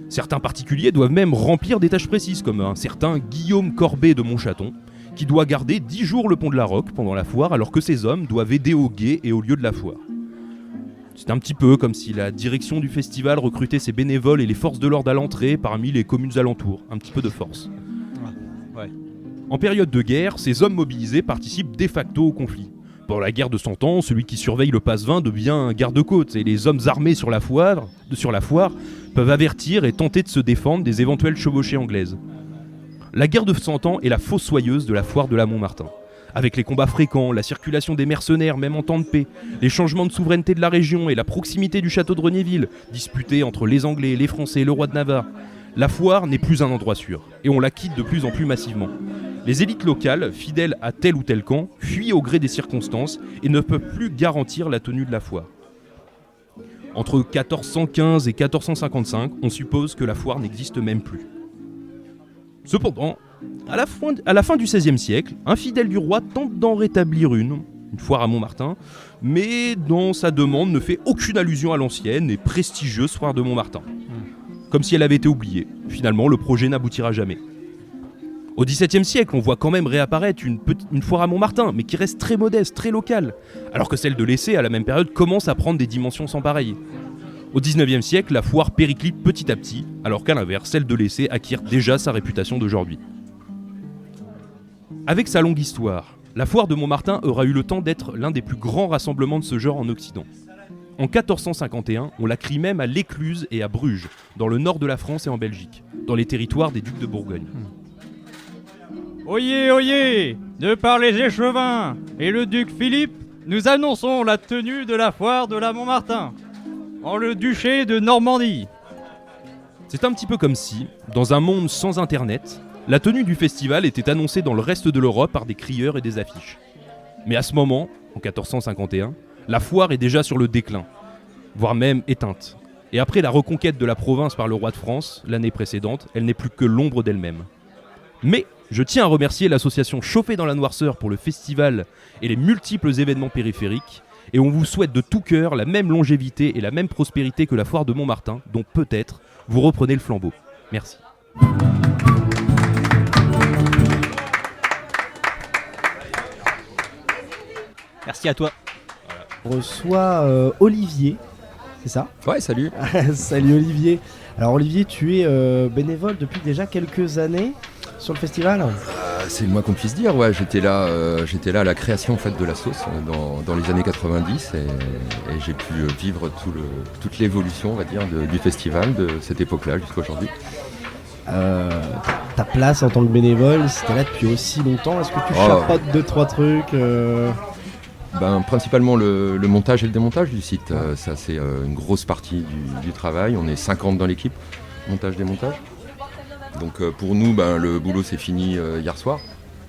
Certains particuliers doivent même remplir des tâches précises, comme un certain Guillaume Corbet de Montchaton, qui doit garder 10 jours le pont de la Roque pendant la foire, alors que ces hommes doivent aider au guet et au lieu de la foire. C'est un petit peu comme si la direction du festival recrutait ses bénévoles et les forces de l'ordre à l'entrée parmi les communes alentours. Un petit peu de force. Ouais. En période de guerre, ces hommes mobilisés participent de facto au conflit. Pendant la guerre de 100 ans, celui qui surveille le passe-vin devient un garde-côte et les hommes armés sur la foire peuvent avertir et tenter de se défendre des éventuelles chevauchées anglaises. La guerre de 100 ans est la fossoyeuse de la foire de la Montmartin. Avec les combats fréquents, la circulation des mercenaires même en temps de paix, les changements de souveraineté de la région et la proximité du château de Regnéville, disputé entre les Anglais, les Français et le roi de Navarre, la foire n'est plus un endroit sûr, et on la quitte de plus en plus massivement. Les élites locales, fidèles à tel ou tel camp, fuient au gré des circonstances et ne peuvent plus garantir la tenue de la foire. Entre 1415 et 1455, on suppose que la foire n'existe même plus. Cependant, à la fin du XVIe siècle, un fidèle du roi tente d'en rétablir une foire à Montmartin, mais dans sa demande ne fait aucune allusion à l'ancienne et prestigieuse foire de Montmartin. Comme si elle avait été oubliée. Finalement, le projet n'aboutira jamais. Au XVIIe siècle, on voit quand même réapparaître une foire à Montmartin, mais qui reste très modeste, très locale, alors que celle de l'Essai, à la même période, commence à prendre des dimensions sans pareilles. Au XIXe siècle, la foire périclite petit à petit, alors qu'à l'inverse, celle de l'Essai acquiert déjà sa réputation d'aujourd'hui. Avec sa longue histoire, la foire de Montmartin aura eu le temps d'être l'un des plus grands rassemblements de ce genre en Occident. En 1451, on la crie même à l'Écluse et à Bruges, dans le nord de la France et en Belgique, dans les territoires des ducs de Bourgogne. Oyez, oyez, de par les échevins et le duc Philippe, nous annonçons la tenue de la foire de la Montmartin, en le duché de Normandie. C'est un petit peu comme si, dans un monde sans internet, la tenue du festival était annoncée dans le reste de l'Europe par des crieurs et des affiches. Mais à ce moment, en 1451, la foire est déjà sur le déclin, voire même éteinte. Et après la reconquête de la province par le roi de France, l'année précédente, elle n'est plus que l'ombre d'elle-même. Mais je tiens à remercier l'association Chauffer dans la Noirceur pour le festival et les multiples événements périphériques, et on vous souhaite de tout cœur la même longévité et la même prospérité que la foire de Montmartin, dont peut-être vous reprenez le flambeau. Merci. Merci à toi. On reçoit Olivier, c'est ça? Ouais, salut. Salut Olivier. Alors Olivier, tu es bénévole depuis déjà quelques années sur le festival? C'est le moins qu'on puisse dire, ouais. J'étais là à la création en fait, de la sauce dans les années 90 et j'ai pu vivre toute l'évolution, on va dire, du festival de cette époque-là jusqu'à aujourd'hui. Ta place en tant que bénévole, c'était là depuis aussi longtemps. Est-ce que tu chapeautes 2-3 trucs Principalement le montage et le démontage du site. Ça, c'est une grosse partie du travail. On est 50 dans l'équipe, montage-démontage. Donc pour nous, le boulot s'est fini hier soir,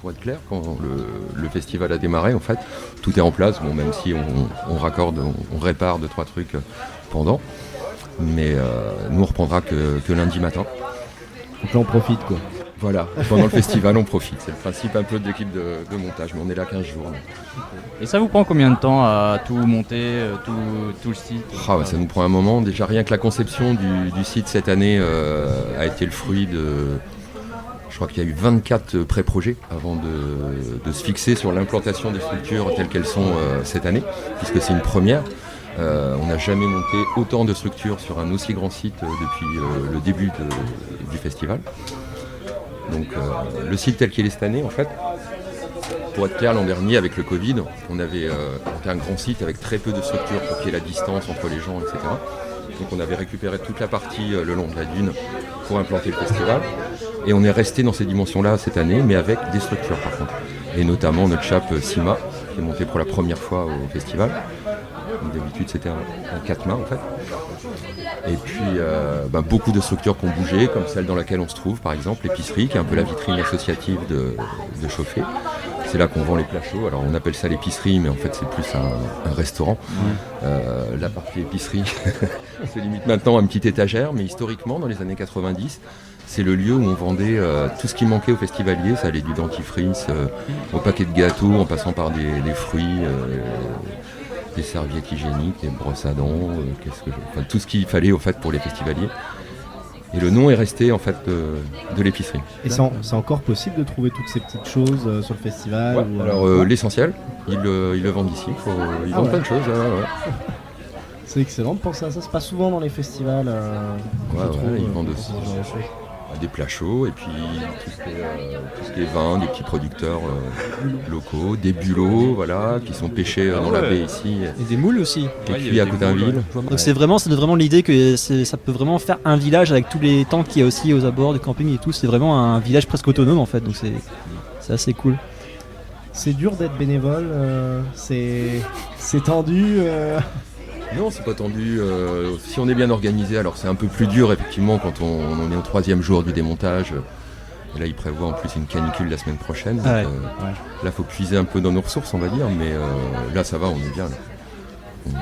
pour être clair, quand le festival a démarré. En fait, tout est en place, même si on raccorde, on répare 2-3 trucs pendant. Mais nous, on reprendra que lundi matin. Donc là, on profite, quoi. Voilà, pendant le festival, on profite. C'est le principe un peu de l'équipe de montage, mais on est là 15 jours. Donc. Et ça vous prend combien de temps à tout monter, tout le site? Ça nous prend un moment. Déjà, rien que la conception du site cette année a été le fruit de, Je crois qu'il y a eu 24 pré-projets avant de se fixer sur l'implantation des structures telles qu'elles sont cette année, puisque c'est une première. On n'a jamais monté autant de structures sur un aussi grand site depuis le début du festival. Donc le site tel qu'il est cette année, en fait, pour être clair, l'an dernier, avec le Covid, on avait monté un grand site avec très peu de structures pour qu'il y ait la distance entre les gens, etc. Donc on avait récupéré toute la partie le long de la dune pour implanter le festival. Et on est resté dans ces dimensions-là cette année, mais avec des structures par contre. Et notamment notre chape Sima, qui est montée pour la première fois au festival. D'habitude c'était un 4 mains en fait. Et puis beaucoup de structures qui ont bougé, comme celle dans laquelle on se trouve par exemple, l'épicerie, qui est un peu la vitrine associative de Chauffé. C'est là qu'on vend les plats chauds. Alors on appelle ça l'épicerie, mais en fait c'est plus un restaurant. La partie épicerie se limite maintenant à une petite étagère, mais historiquement dans les années 90, c'est le lieu où on vendait tout ce qui manquait aux festivaliers. Ça allait du dentifrice au paquet de gâteaux, en passant par des fruits, des serviettes hygiéniques, des brosses à dents, tout ce qu'il fallait au fait pour les festivaliers. Et le nom est resté en fait de l'épicerie. Et c'est encore possible de trouver toutes ces petites choses sur le festival ou, alors l'essentiel, ils le vendent ici. Ils vendent plein de choses. C'est excellent de penser à ça. C'est pas souvent dans les festivals. Ils vendent aussi des plats chauds et puis tout ce qui est vin, des petits producteurs locaux, des bulots qui sont pêchés dans la baie ici. Et des moules aussi. Et puis à Coutainville. Donc c'est vraiment l'idée que ça peut vraiment faire un village avec tous les tentes qu'il y a aussi aux abords du camping et tout. C'est vraiment un village presque autonome en fait. Donc c'est assez cool. C'est dur d'être bénévole. C'est tendu. Non, c'est pas tendu. Si on est bien organisé, alors c'est un peu plus dur effectivement quand on est au 3e jour du démontage. Et là, il prévoit en plus une canicule la semaine prochaine. Donc, là, il faut puiser un peu dans nos ressources, on va dire. Mais là, ça va, on est bien. Là.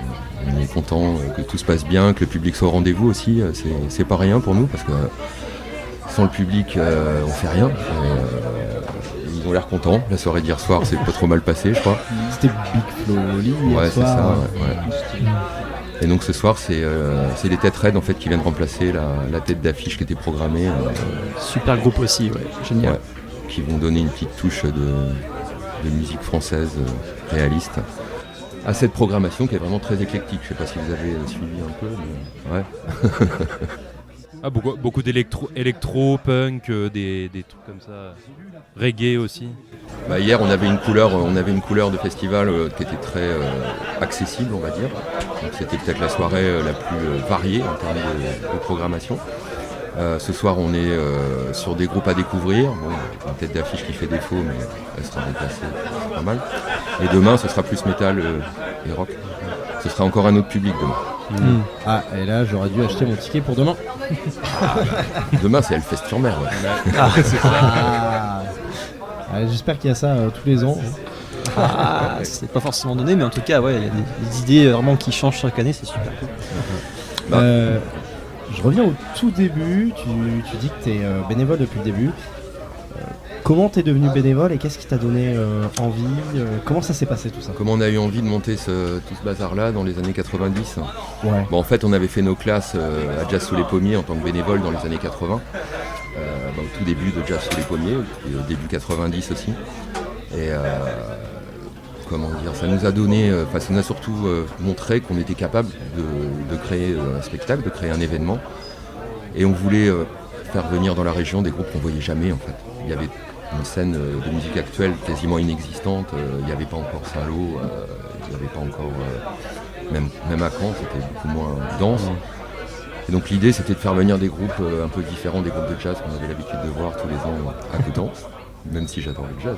On est content que tout se passe bien, que le public soit au rendez-vous aussi. C'est pas rien pour nous parce que sans le public, on fait rien. Ils ont l'air contents. La soirée d'hier soir, c'est pas trop mal passé, je crois. C'était Big Flo Oli hier soir. C'est ça. Ouais. Et donc ce soir, c'est les têtes raides en fait qui viennent remplacer la tête d'affiche qui était programmée. Super groupe aussi, génial. Qui vont donner une petite touche de musique française réaliste à cette programmation qui est vraiment très éclectique. Je sais pas si vous avez suivi un peu, mais beaucoup d'électro, punk, des trucs comme ça. Reggae aussi. Hier on avait une couleur de festival qui était très accessible on va dire. Donc, c'était peut-être la soirée la plus variée en termes de programmation. Ce soir on est sur des groupes à découvrir. Une tête d'affiche qui fait défaut mais elle sera déplacée, c'est pas mal. Et demain ce sera plus métal et rock. Ce sera encore un autre public demain. Et là j'aurais dû acheter mon ticket pour demain. Demain c'est Hellfest-sur-Mer. J'espère qu'il y a ça tous les ans. C'est pas forcément donné, mais en tout cas, il y a des idées vraiment qui changent chaque année, c'est super cool. Je reviens au tout début. Tu dis que tu es bénévole depuis le début. Comment tu es devenu bénévole et qu'est-ce qui t'a donné envie comment ça s'est passé tout ça? Comment on a eu envie de monter tout ce bazar-là dans les années 90 ? En fait, on avait fait nos classes à Jazz sous les pommiers en tant que bénévole dans les années 80. Au tout début de Jazz sous les pommiers, et au début 90 aussi. Et ça nous a donné, ça nous a surtout montré qu'on était capable de créer un spectacle, de créer un événement. Et on voulait faire venir dans la région des groupes qu'on voyait jamais en fait. Il y avait une scène de musique actuelle quasiment inexistante, il n'y avait pas encore Saint-Lô, il n'y avait pas encore, même à Caen, c'était beaucoup moins dense. Et donc l'idée c'était de faire venir des groupes un peu différents des groupes de jazz qu'on avait l'habitude de voir tous les ans à Coutances, même si j'adore le jazz.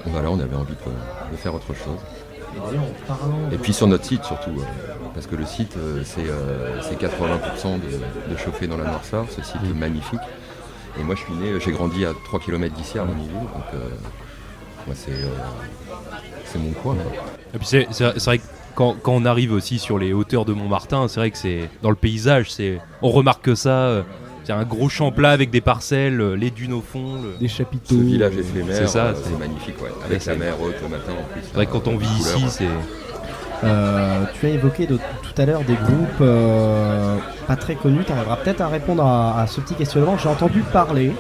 On avait envie de faire autre chose. Et puis sur notre site surtout, parce que le site c'est 80% de Chauffé dans la Noirceur, ce site est magnifique. Et moi je suis né, j'ai grandi à 3 km d'ici à Armeniville, donc moi c'est mon coin. Et puis c'est vrai que quand on arrive aussi sur les hauteurs de Montmartin, c'est vrai que c'est dans le paysage, on remarque ça. Il y a un gros champ plat avec des parcelles, les dunes au fond, des chapiteaux. Ce village éphémère, c'est ça, c'est magnifique, avec la mer haute le matin en plus. C'est vrai que quand on vit ici, c'est... Tu as évoqué tout à l'heure des groupes pas très connus. Tu arriveras peut-être à répondre à ce petit questionnement. J'ai entendu parler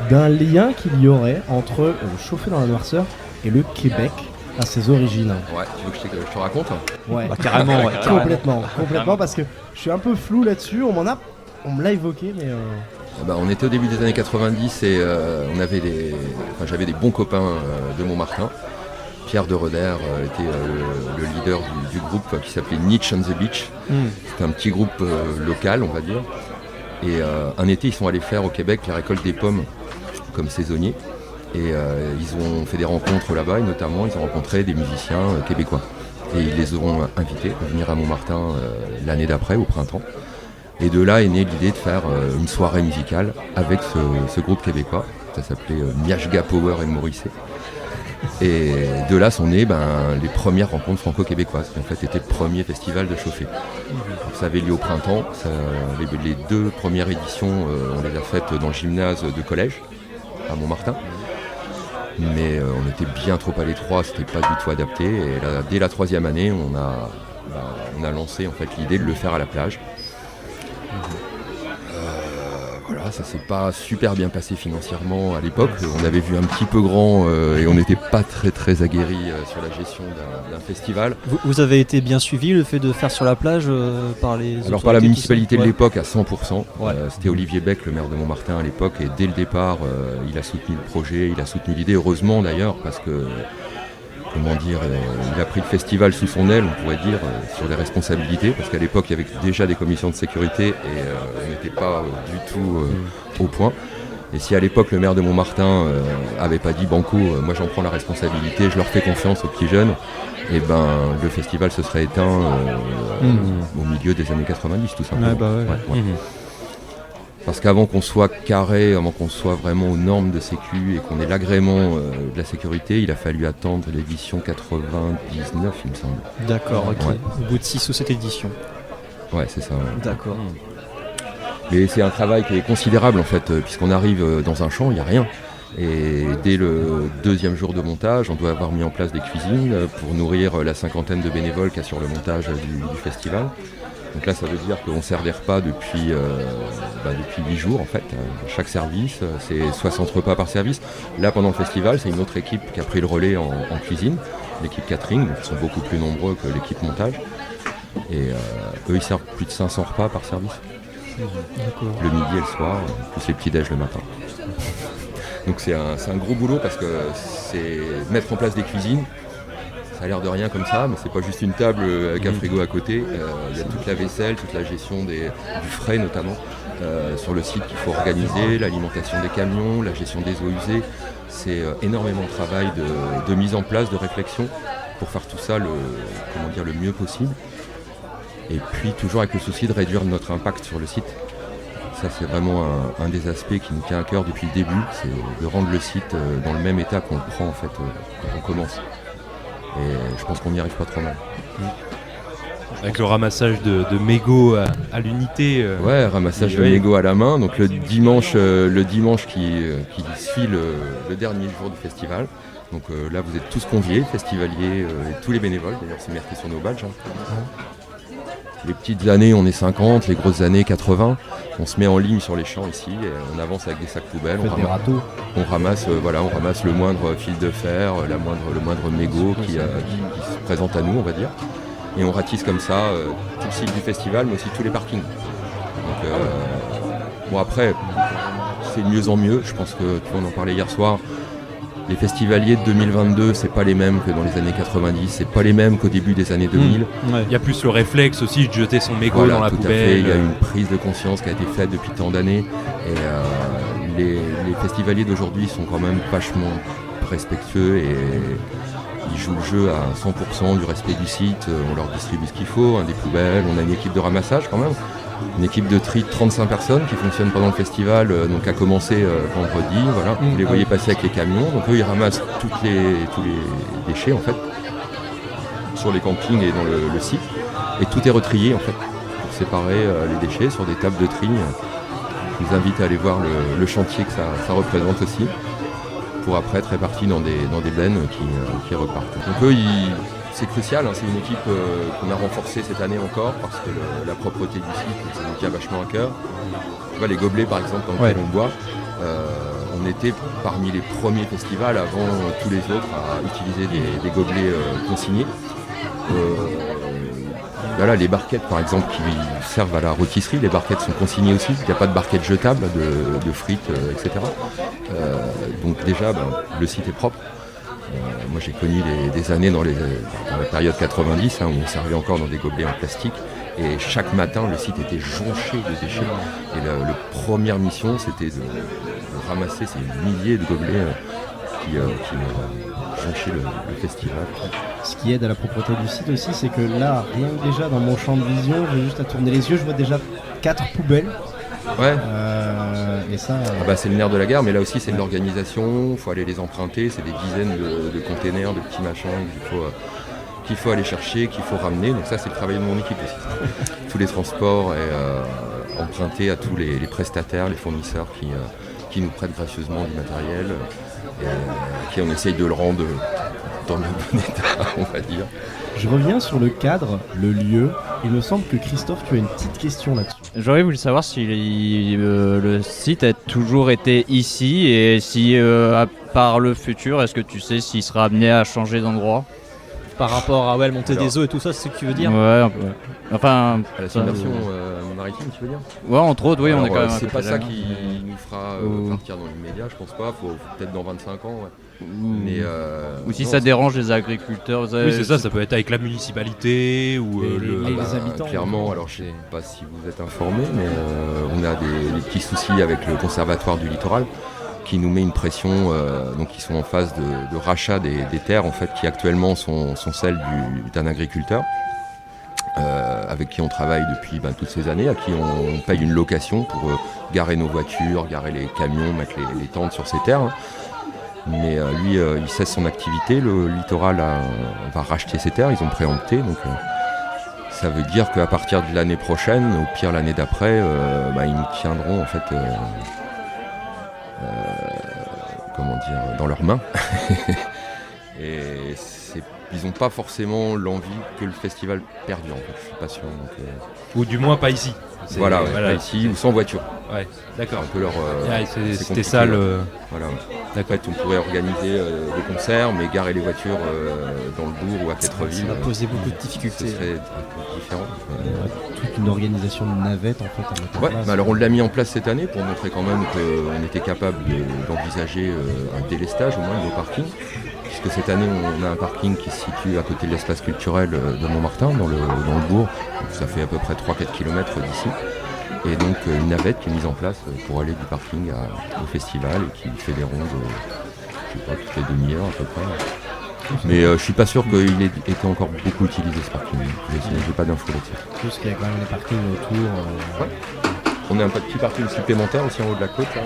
d'un lien qu'il y aurait entre Chauffer dans la noirceur et le Québec à ses origines. Ouais, tu veux que je te raconte? Ouais, Bah, carrément, ouais, complètement, parce que je suis un peu flou là-dessus. On me l'a évoqué, mais On était au début des années 90 et j'avais des bons copains de Montmartin. Pierre de Roder était le leader du groupe qui s'appelait Niche on the Beach. C'était un petit groupe local, on va dire. Et un été, ils sont allés faire au Québec la récolte des pommes comme saisonniers. Et ils ont fait des rencontres là-bas et notamment ils ont rencontré des musiciens québécois. Et ils les ont invités à venir à Montmartin l'année d'après, au printemps. Et de là est née l'idée de faire une soirée musicale avec ce groupe québécois. Ça s'appelait Miashga Power et Morrissey. Et de là sont nées les premières rencontres franco-québécoises, qui en fait était le premier festival de Chauffer. Ça avait lieu au printemps. Les 2 premières éditions, on les a faites dans le gymnase de collège à Montmartin. Mais on était bien trop à l'étroit, c'était pas du tout adapté. Et là, dès la 3e année, on a lancé en fait l'idée de le faire à la plage. Voilà, ça s'est pas super bien passé financièrement à l'époque. On avait vu un petit peu grand et on n'était pas très aguerris sur la gestion d'un festival. Vous avez été bien suivi, le fait de faire sur la plage par les autorités? Alors par la municipalité de l'époque à 100%. Ouais. C'était Olivier Beck, le maire de Montmartin à l'époque, et dès le départ, il a soutenu le projet, il a soutenu l'idée, heureusement d'ailleurs, parce que il a pris le festival sous son aile, on pourrait dire, sur les responsabilités, parce qu'à l'époque il y avait déjà des commissions de sécurité et on n'était pas du tout au point. Et si à l'époque le maire de Montmartin avait pas dit banco, moi j'en prends la responsabilité, je leur fais confiance aux petits jeunes, et le festival se serait éteint au milieu des années 90 tout simplement. Ouais. Parce qu'avant qu'on soit carré, avant qu'on soit vraiment aux normes de sécu et qu'on ait l'agrément de la sécurité, il a fallu attendre l'édition 99, il me semble. D'accord, ok. Ouais. Au bout de 6 ou 7 éditions. Ouais, c'est ça. Ouais. D'accord. Mais c'est un travail qui est considérable en fait, puisqu'on arrive dans un champ, il n'y a rien. Et dès le 2e jour de montage, on doit avoir mis en place des cuisines pour nourrir la 50aine de bénévoles qu'il y a sur le montage du festival. Donc là, ça veut dire qu'on sert des repas depuis 8 jours en fait. Chaque service, c'est 60 repas par service. Là, pendant le festival, c'est une autre équipe qui a pris le relais en cuisine, l'équipe catering, donc ils sont beaucoup plus nombreux que l'équipe montage. Et eux, ils servent plus de 500 repas par service. D'accord. Le midi et le soir, plus les petits-déj le matin. Donc c'est un gros boulot parce que c'est mettre en place des cuisines. Ça a l'air de rien comme ça, mais c'est pas juste une table avec un frigo à côté. Il y a toute la vaisselle, toute la gestion du frais notamment sur le site qu'il faut organiser, l'alimentation des camions, la gestion des eaux usées. C'est énormément de travail de mise en place, de réflexion pour faire tout ça le mieux possible. Et puis toujours avec le souci de réduire notre impact sur le site. Ça c'est vraiment un des aspects qui nous tient à cœur depuis le début, c'est de rendre le site dans le même état qu'on le prend en fait quand on commence. Et je pense qu'on n'y arrive pas trop mal. Avec le ramassage de mégots à l'unité. Ouais, ramassage de mégots à la main. Donc le dimanche qui suit le dernier jour du festival. Donc là vous êtes tous conviés, festivaliers et tous les bénévoles. D'ailleurs c'est marqué sur nos badges. Les petites années on est 50, les grosses années 80. On se met en ligne sur les champs ici et on avance avec des sacs poubelles. On ramasse le moindre fil de fer, le moindre mégot qui se présente à nous, on va dire. Et on ratisse comme ça tout le site du festival, mais aussi tous les parkings. Donc, après, c'est de mieux en mieux. Je pense que on en parlait hier soir. Les festivaliers de 2022, c'est pas les mêmes que dans les années 90, c'est pas les mêmes qu'au début des années 2000. Il y a plus le réflexe aussi de jeter son mégot dans la tout poubelle. À fait. Il y a une prise de conscience qui a été faite depuis tant d'années. Et les festivaliers d'aujourd'hui sont quand même vachement respectueux et ils jouent le jeu à 100% du respect du site. On leur distribue ce qu'il faut, des poubelles, on a une équipe de ramassage quand même. Une équipe de tri de 35 personnes qui fonctionne pendant le festival, donc a commencé vendredi, voilà. Vous les voyez passer avec les camions, donc eux ils ramassent tous les déchets en fait sur les campings et dans le site, et tout est retrié en fait pour séparer les déchets sur des tables de tri. Je vous invite à aller voir le chantier que ça représente aussi, pour après être réparti dans des bennes qui repartent. Donc eux c'est crucial, c'est une équipe qu'on a renforcée cette année encore parce que la propreté du site, ça nous tient vachement à cœur. Tu vois, les gobelets par exemple dans lesquels on boit, On était parmi les premiers festivals avant tous les autres à utiliser des gobelets consignés. Voilà, les barquettes par exemple qui servent à la rôtisserie, les barquettes sont consignées aussi, il n'y a pas de barquettes jetables de frites, etc. Donc déjà le site est propre. Moi j'ai connu des années dans la période 90 où on servait encore dans des gobelets en plastique et chaque matin le site était jonché de déchets. Et la première mission c'était de ramasser ces milliers de gobelets qui jonchaient le festival. Ce qui aide à la propreté du site aussi, c'est que là, rien que déjà dans mon champ de vision, j'ai juste à tourner les yeux, je vois déjà 4 poubelles. Ouais. Et ça. C'est le nerf de la guerre, mais là aussi c'est de l'organisation, il faut aller les emprunter, c'est des dizaines de containers, de petits machins qu'il faut aller chercher, qu'il faut ramener. Donc ça c'est le travail de mon équipe aussi. Tous les transports et emprunter à tous les prestataires, les fournisseurs qui nous prêtent gracieusement du matériel et qui on essaye de le rendre dans le bon état, on va dire. Je reviens sur le cadre, le lieu. Il me semble que Christophe, tu as une petite question là-dessus. J'aurais voulu savoir si le site a toujours été ici et si, à part le futur, est-ce que tu sais s'il sera amené à changer d'endroit? Par rapport à la montée des eaux et tout ça, c'est ce que tu veux dire? Ouais, un peu. Enfin, À la submersion maritime, tu veux dire? ouais, entre autres, oui, Alors, on est quand même. c'est à pas côté ça de la qui nous fera partir dans l'immédiat, je pense pas. Faut peut-être dans 25 ans. Ouais. Mais, ou si non, ça dérange les agriculteurs. Oui, c'est ça peut être avec la municipalité ou les habitants. Clairement, alors je sais pas si vous êtes informés, mais on a des petits soucis avec le conservatoire du littoral qui nous met une pression, donc ils sont en phase de rachat des terres en fait, qui actuellement sont celles d'un agriculteur avec qui on travaille depuis toutes ces années, à qui on paye une location pour garer nos voitures, garer les camions, mettre les tentes sur ces terres. Hein. Mais lui, il cesse son activité, le littoral va racheter ses terres, ils ont préempté, donc ça veut dire qu'à partir de l'année prochaine, au pire l'année d'après, ils nous tiendront en fait dans leurs mains. Et ils n'ont pas forcément l'envie que le festival perdure, en fait. Je suis pas sûr. Donc, ou du moins pas ici. Voilà, pas ici ou sans voiture. Ouais, d'accord. C'est un peu leur. C'était ça le. Voilà. En fait, on pourrait organiser des concerts, mais garer les voitures dans le bourg ou à Quattreville. Ça va poser beaucoup de difficultés. Ce serait un peu différent. Toute une organisation de navettes en fait à mettre en place. Mais alors on l'a mis en place cette année pour montrer quand même qu'on était capable d'envisager un délestage au moins de nos parkings. Puisque cette année on a un parking qui se situe à côté de l'espace culturel de Montmartin, dans le bourg. Donc, ça fait à peu près 3-4 km d'ici. Et donc une navette qui est mise en place pour aller du parking au festival et qui fait des rondes, je sais pas, toutes les demi-heures à peu près. Mais je suis pas sûr qu'il ait été encore beaucoup utilisé ce parking. J'ai pas d'infos là-dessus. Plus qu'il y a quand même des parkings autour. Ouais. On a un petit parking supplémentaire aussi en haut de la côte. Là,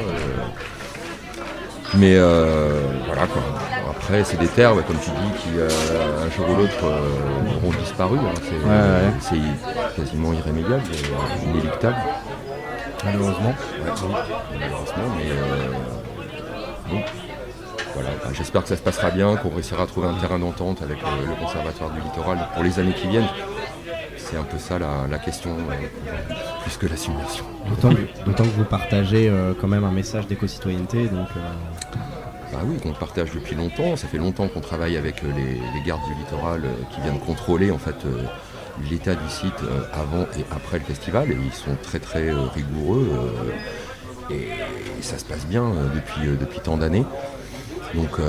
Mais voilà quoi. Après c'est des terres, comme tu dis, qui un jour ou l'autre auront disparu. Hein. C'est quasiment irrémédiable, inéluctable. Malheureusement. Malheureusement, mais bon. Voilà. J'espère que ça se passera bien, qu'on réussira à trouver un terrain d'entente avec le conservatoire du littoral pour les années qui viennent. C'est un peu ça la question, plus que la simulation. D'autant que vous partagez quand même un message d'éco-citoyenneté. Donc, Bah oui, qu'on partage depuis longtemps. Ça fait longtemps qu'on travaille avec les gardes du littoral qui viennent contrôler en fait, l'état du site avant et après le festival. Et ils sont très très rigoureux et ça se passe bien depuis tant d'années. Donc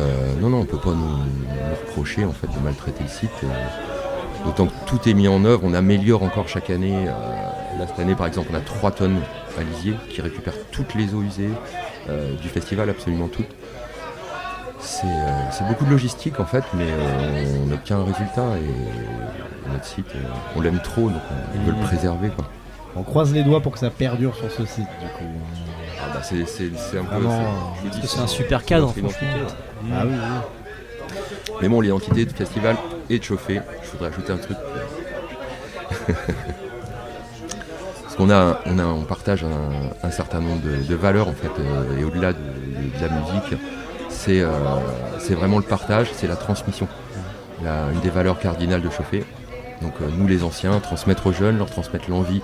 non, on ne peut pas nous reprocher en fait, de maltraiter le site. D'autant que tout est mis en œuvre, on améliore encore chaque année. Là, cette année, par exemple, on a 3 tonnes à lisier qui récupèrent toutes les eaux usées du festival, absolument toutes. C'est beaucoup de logistique en fait, mais on obtient un résultat et notre site, on l'aime trop, donc on veut le préserver, quoi. On croise les doigts pour que ça perdure sur ce site, du coup. C'est un vraiment, peu... C'est un super cadre, franchement. Ah oui. Mais bon, l'identité de festival est de chauffer. Je voudrais ajouter un truc. Parce qu'on partage un certain nombre de valeurs en fait, et au-delà de la musique, c'est vraiment le partage, c'est la transmission. Une des valeurs cardinales de chauffer. Donc nous les anciens, transmettre aux jeunes, leur transmettre l'envie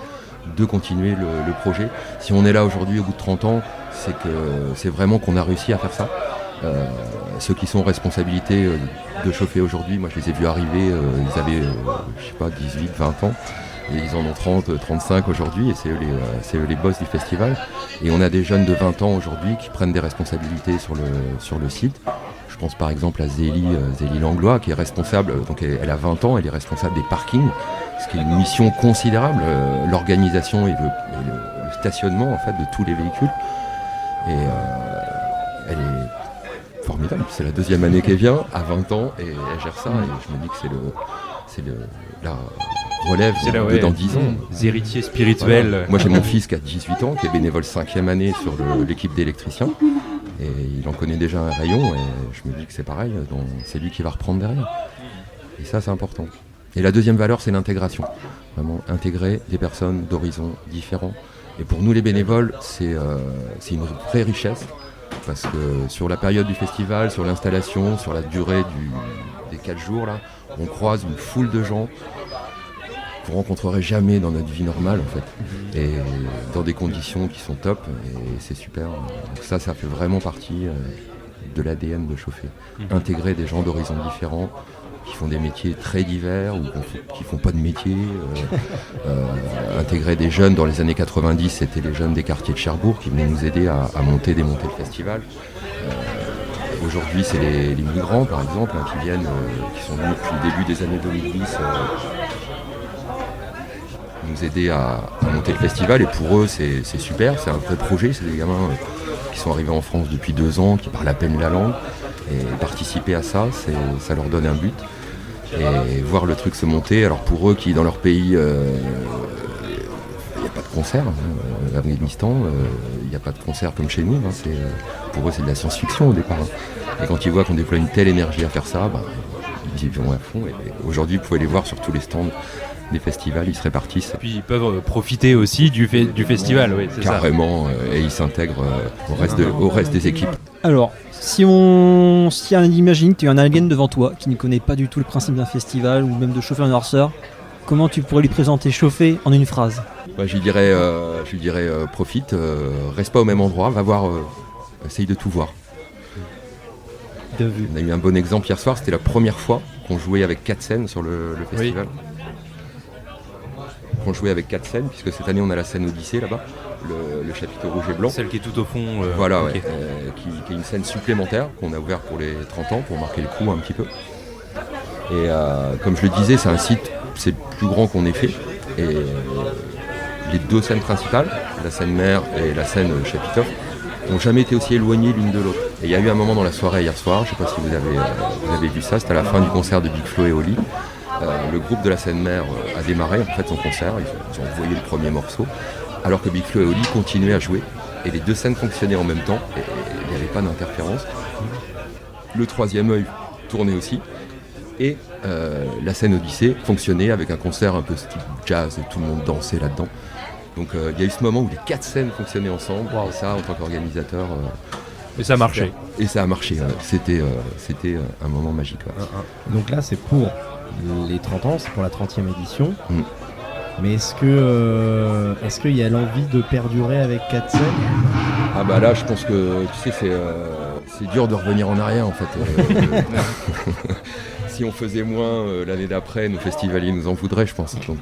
de continuer le projet. Si on est là aujourd'hui au bout de 30 ans, c'est que c'est vraiment qu'on a réussi à faire ça. Ceux qui sont en responsabilité de chauffer aujourd'hui, moi je les ai vus arriver, ils avaient 18, 20 ans. Et ils en ont 30, 35 aujourd'hui et c'est eux les boss du festival. Et on a des jeunes de 20 ans aujourd'hui qui prennent des responsabilités sur le site. Je pense par exemple à Zélie Langlois qui est responsable, donc elle a 20 ans, elle est responsable des parkings, ce qui est une mission considérable, l'organisation et le stationnement en fait de tous les véhicules. Et elle est formidable, c'est la deuxième année qu'elle vient, à 20 ans, et elle gère ça et je me dis que c'est la relève dans 10 ans. Les héritiers spirituels. Voilà. Moi j'ai mon fils qui a 18 ans, qui est bénévole 5e année sur l'équipe d'électriciens. Et il en connaît déjà un rayon et je me dis que c'est pareil, donc c'est lui qui va reprendre derrière. Et ça c'est important. Et la deuxième valeur c'est l'intégration. Vraiment intégrer des personnes d'horizons différents. Et pour nous les bénévoles c'est une vraie richesse. Parce que sur la période du festival, sur l'installation, sur la durée des 4 jours, là, on croise une foule de gens qu'on rencontrerait jamais dans notre vie normale en fait, et dans des conditions qui sont top, et c'est super. Donc ça fait vraiment partie de l'ADN de chauffer. Intégrer des gens d'horizons différents, qui font des métiers très divers ou qui font pas de métier. Intégrer des jeunes dans les années 90, c'était les jeunes des quartiers de Cherbourg qui venaient nous aider à démonter le festival. Aujourd'hui, c'est les migrants par exemple qui viennent, qui sont venus depuis le début des années 2010. Nous aider à monter le festival et pour eux c'est super, c'est un vrai projet, c'est des gamins qui sont arrivés en France depuis 2 ans, qui parlent à peine la langue et participer à ça, ça leur donne un but et voir le truc se monter. Alors pour eux qui dans leur pays il n'y a pas de concert, l'Afghanistan il n'y a pas de concert comme chez nous, pour eux c'est de la science-fiction au départ et quand ils voient qu'on déploie une telle énergie à faire ça, ils y vont à fond et aujourd'hui vous pouvez les voir sur tous les stands des festivals, ils se répartissent. Et puis ils peuvent profiter aussi du festival, oui, c'est carrément, et ils s'intègrent au reste des équipes. Alors, si on imagine que tu as un alien devant toi qui ne connaît pas du tout le principe d'un festival ou même de chauffer un noirceur, comment tu pourrais lui présenter chauffer en une phrase? Je lui dirais profite, reste pas au même endroit, va voir, essaye de tout voir. Bien vu. On a eu un bon exemple hier soir, c'était la première fois qu'on jouait avec 4 scènes sur le festival. Oui. On jouait avec 4 scènes, puisque cette année on a la scène Odyssée là-bas, le chapiteau rouge et blanc. Celle qui est tout au fond. Voilà, okay. Qui est une scène supplémentaire qu'on a ouvert pour les 30 ans, pour marquer le coup un petit peu. Et comme je le disais, c'est un site, c'est le plus grand qu'on ait fait. Et les 2 scènes principales, la scène mère et la scène chapiteau, n'ont jamais été aussi éloignées l'une de l'autre. Et il y a eu un moment dans la soirée hier soir, je ne sais pas si vous avez vu ça, c'était à la fin du concert de Big Flo et Oli. Le groupe de la scène mère a démarré en fait son concert, ils ont envoyé le premier morceau, alors que Big Flo et Oli continuaient à jouer, et les 2 scènes fonctionnaient en même temps, et il n'y avait pas d'interférence. Le 3e œil tournait aussi, et la scène Odyssée fonctionnait avec un concert un peu style jazz, et tout le monde dansait là-dedans. Donc il y a eu ce moment où les 4 scènes fonctionnaient ensemble, et ça en tant qu'organisateur... et ça a marché. Et ça a marché, c'était un moment magique. Ouais. Donc là c'est pour les 30 ans, c'est pour la 30e édition. Mais est-ce qu'il y a l'envie de perdurer avec 4 scènes? Ah bah là je pense que tu sais c'est dur de revenir en arrière en fait. Si on faisait moins l'année d'après, nos festivaliers nous en voudraient je pense. Donc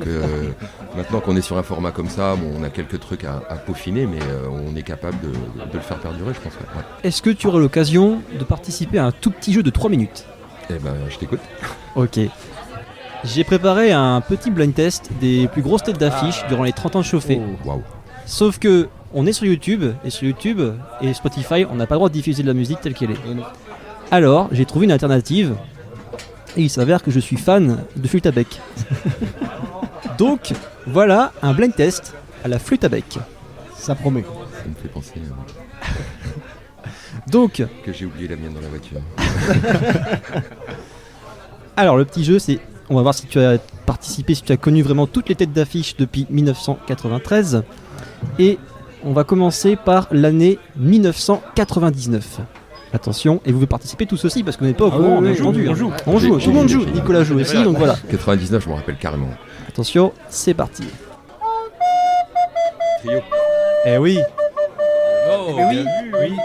maintenant qu'on est sur un format comme ça, on a quelques trucs à peaufiner, mais on est capable de le faire perdurer je pense. Ouais. Est-ce que tu aurais l'occasion de participer à un tout petit jeu de 3 minutes? Eh ben je t'écoute. Ok. J'ai préparé un petit blind test des plus grosses têtes d'affiche durant les 30 ans de chauffer. Oh. Wow. Sauf que on est sur YouTube, et sur YouTube et Spotify, on n'a pas le droit de diffuser de la musique telle qu'elle est. Alors, j'ai trouvé une alternative, et il s'avère que je suis fan de flûte à bec. Donc, voilà un blind test à la flûte à bec. Ça promet. Ça me fait penser Donc, que j'ai oublié la mienne dans la voiture. Alors, le petit jeu, c'est... On va voir si tu as participé, si tu as connu vraiment toutes les têtes d'affiche depuis 1993. Et on va commencer par l'année 1999. Attention, et vous pouvez participer tous aussi parce qu'on n'est pas au courant, bien entendu. On joue, tout le monde joue. Nicolas joue aussi, donc voilà. 99, je me rappelle carrément. Attention, c'est parti. Trio. Eh oui. Oh, oui. bien vu, oui.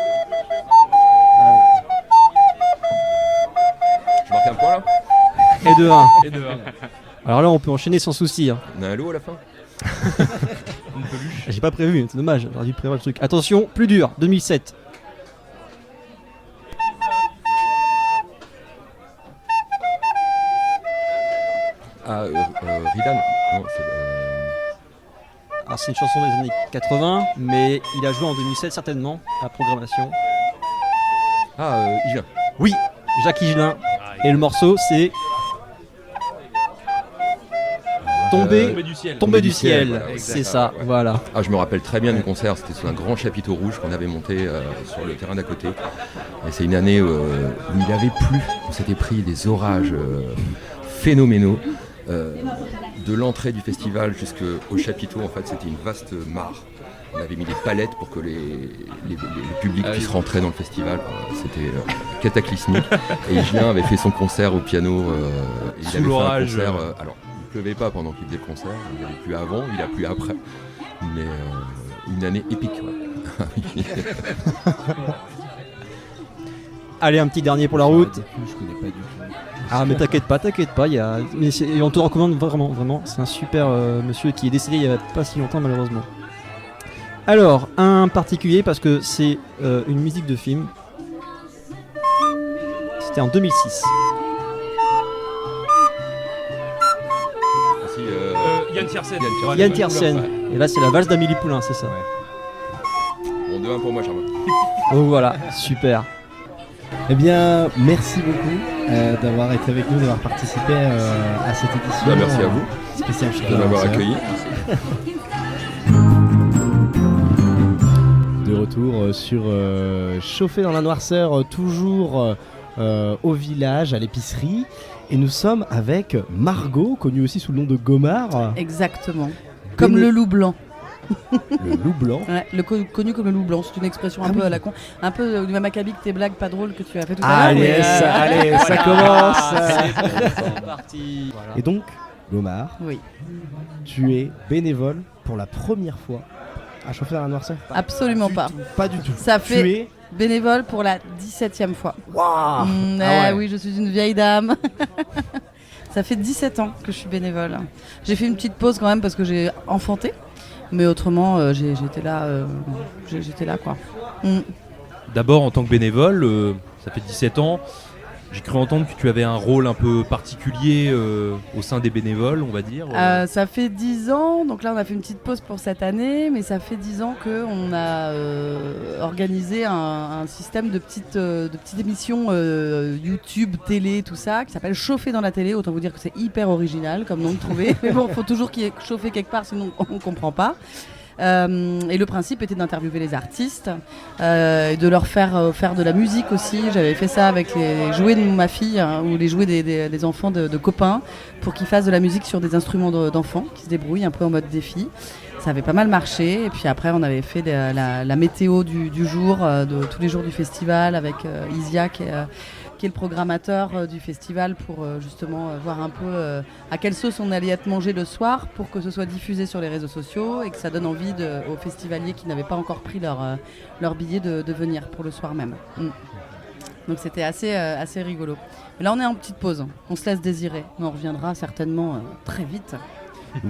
Je marque un point là. Et de 1. Et de un. Alors là, on peut enchaîner sans souci. Hein. On a un lot à la fin. Une peluche. J'ai pas prévu, c'est dommage, j'aurais dû prévoir le truc. Attention, plus dur, 2007. Ah, Ridan. Non, c'est. Alors c'est une chanson des années 80, mais il a joué en 2007 certainement, à la programmation. Ah, Higelin. Oui, Jacques Higelin. Et le morceau c'est Tombé du ciel. Tombé du ciel. voilà, C'est exact. ça, Ouais. voilà. Ah, je me rappelle très bien du concert, c'était sous un grand chapiteau rouge qu'on avait monté sur le terrain d'à côté. Et c'est une année où il avait plu, on s'était pris des orages phénoménaux. De l'entrée du festival jusqu'au chapiteau, en fait, c'était une vaste mare. On avait mis des palettes pour que les publics puissent rentrer dans le festival. C'était cataclysmique. Et Higelin avait fait son concert au piano. Et il Sous avait l'orage. fait un concert. Alors, il pleuvait pas pendant qu'il faisait le concert. Il avait plu avant, il a plu après. Mais une année épique. Ouais. Allez, un petit dernier pour la route. Je connais pas du tout. Ah mais t'inquiète pas, mais on te recommande vraiment, c'est un super monsieur qui est décédé il y a pas si longtemps malheureusement. Alors, un particulier parce que c'est une musique de film. C'était en 2006. Aussi, Yann Tiersen. Yann Tiersen. Et là c'est la valse d'Amélie Poulain, c'est ça. Bon, 2-1 pour moi, Charles. Oh voilà, super. Eh bien, merci beaucoup d'avoir été avec nous, d'avoir participé à cette édition. Bah, merci à vous Spéciale de m'avoir accueilli. De retour sur Chauffé dans la noirceur, toujours au village, à l'épicerie. Et nous sommes avec Margot, connue aussi sous le nom de Gomard. Exactement. Comme le loup blanc. Le loup blanc. Ouais, connu comme le loup blanc. C'est une expression un peu à la con. Un peu du même acabit que tes blagues pas drôles que tu as fait tout à l'heure. Allez, mais, allez, ça commence. C'est parti. Et donc, Gomard, Oui, tu es bénévole pour la première fois à Chauffer dans la noirceur. absolument pas. Pas du tout. Ça fait Tu es... bénévole pour la 17e fois. Waouh. Oui, je suis une vieille dame. Ça fait 17 ans que je suis bénévole. J'ai fait une petite pause quand même parce que j'ai enfanté. Mais autrement, j'étais là quoi. D'abord, en tant que bénévole, ça fait 17 ans, j'ai cru entendre que tu avais un rôle un peu particulier au sein des bénévoles, on va dire. Ça fait 10 ans, donc là on a fait une petite pause pour cette année, mais ça fait 10 ans qu'on a organisé un système de petites émissions YouTube, télé, tout ça, qui s'appelle Chauffer dans la télé. Autant vous dire que c'est hyper original comme nom de trouver. Mais bon, il faut toujours qu'il y ait chauffé quelque part, sinon on ne comprend pas. Et le principe était d'interviewer les artistes et de leur faire de la musique aussi. J'avais fait ça avec les jouets de ma fille ou les jouets des enfants de copains pour qu'ils fassent de la musique sur des instruments d'enfants qui se débrouillent un peu en mode défi. Ça avait pas mal marché et puis après on avait fait la météo du jour, de tous les jours du festival avec Isia qui est le programmateur du festival pour justement voir un peu à quelle sauce on allait être mangé le soir pour que ce soit diffusé sur les réseaux sociaux et que ça donne envie aux festivaliers qui n'avaient pas encore pris leur billet de venir pour le soir même. Donc c'était assez rigolo. Mais là on est en petite pause, on se laisse désirer, mais on reviendra certainement très vite.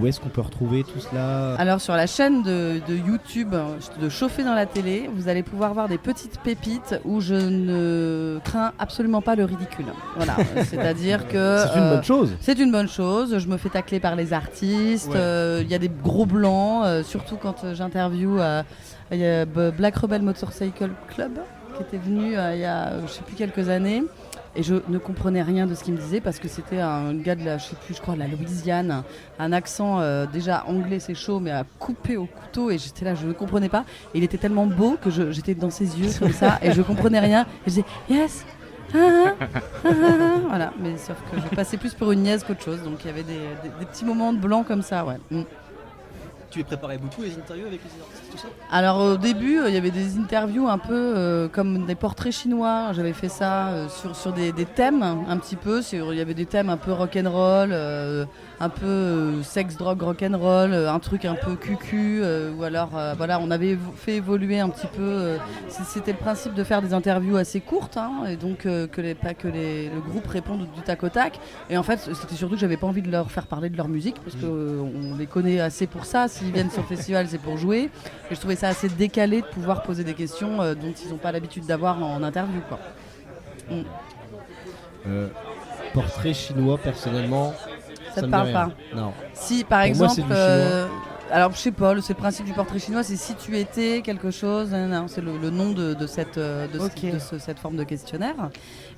Où est-ce qu'on peut retrouver tout cela? Alors sur la chaîne de YouTube de Chauffer dans la télé, vous allez pouvoir voir des petites pépites où je ne crains absolument pas le ridicule. Voilà, c'est-à-dire que C'est une bonne chose. c'est une bonne chose. Je me fais tacler par les artistes. Il y a des gros blancs, surtout quand j'interviewe il y a Black Rebel Motorcycle Club qui était venu il y a je sais plus quelques années. Et je ne comprenais rien de ce qu'il me disait parce que c'était un gars de la Louisiane, un accent déjà anglais, c'est chaud, mais à couper au couteau. Et j'étais là, je ne comprenais pas. Et il était tellement beau que j'étais dans ses yeux comme ça et je comprenais rien. Et je disais yes, voilà. Mais sauf que je passais plus pour une niaise qu'autre chose. Donc il y avait des petits moments de blanc comme ça, ouais. Tu les préparais beaucoup les interviews avec les artistes, tout ça? Alors au début, il y avait des interviews un peu comme des portraits chinois. J'avais fait ça sur des thèmes un petit peu. Il y avait des thèmes un peu rock'n'roll, un peu sexe, drogue, rock'n'roll, un truc un peu cucu. Ou alors, voilà, on avait fait évoluer un petit peu. C'était le principe de faire des interviews assez courtes, hein, et donc le groupe réponde du tac au tac. Et en fait, c'était surtout que j'avais pas envie de leur faire parler de leur musique parce qu'on les connaît assez pour ça. S'ils viennent sur le festival, c'est pour jouer. Et je trouvais ça assez décalé de pouvoir poser des questions dont ils n'ont pas l'habitude d'avoir en interview, quoi. Portrait chinois, personnellement, Ça te me parle dit pas? rien. Non. Si, par Pour moi, exemple, c'est du chinois. alors je sais pas, c'est le principe du portrait chinois, c'est si tu étais quelque chose, non, c'est le nom de cette forme de questionnaire.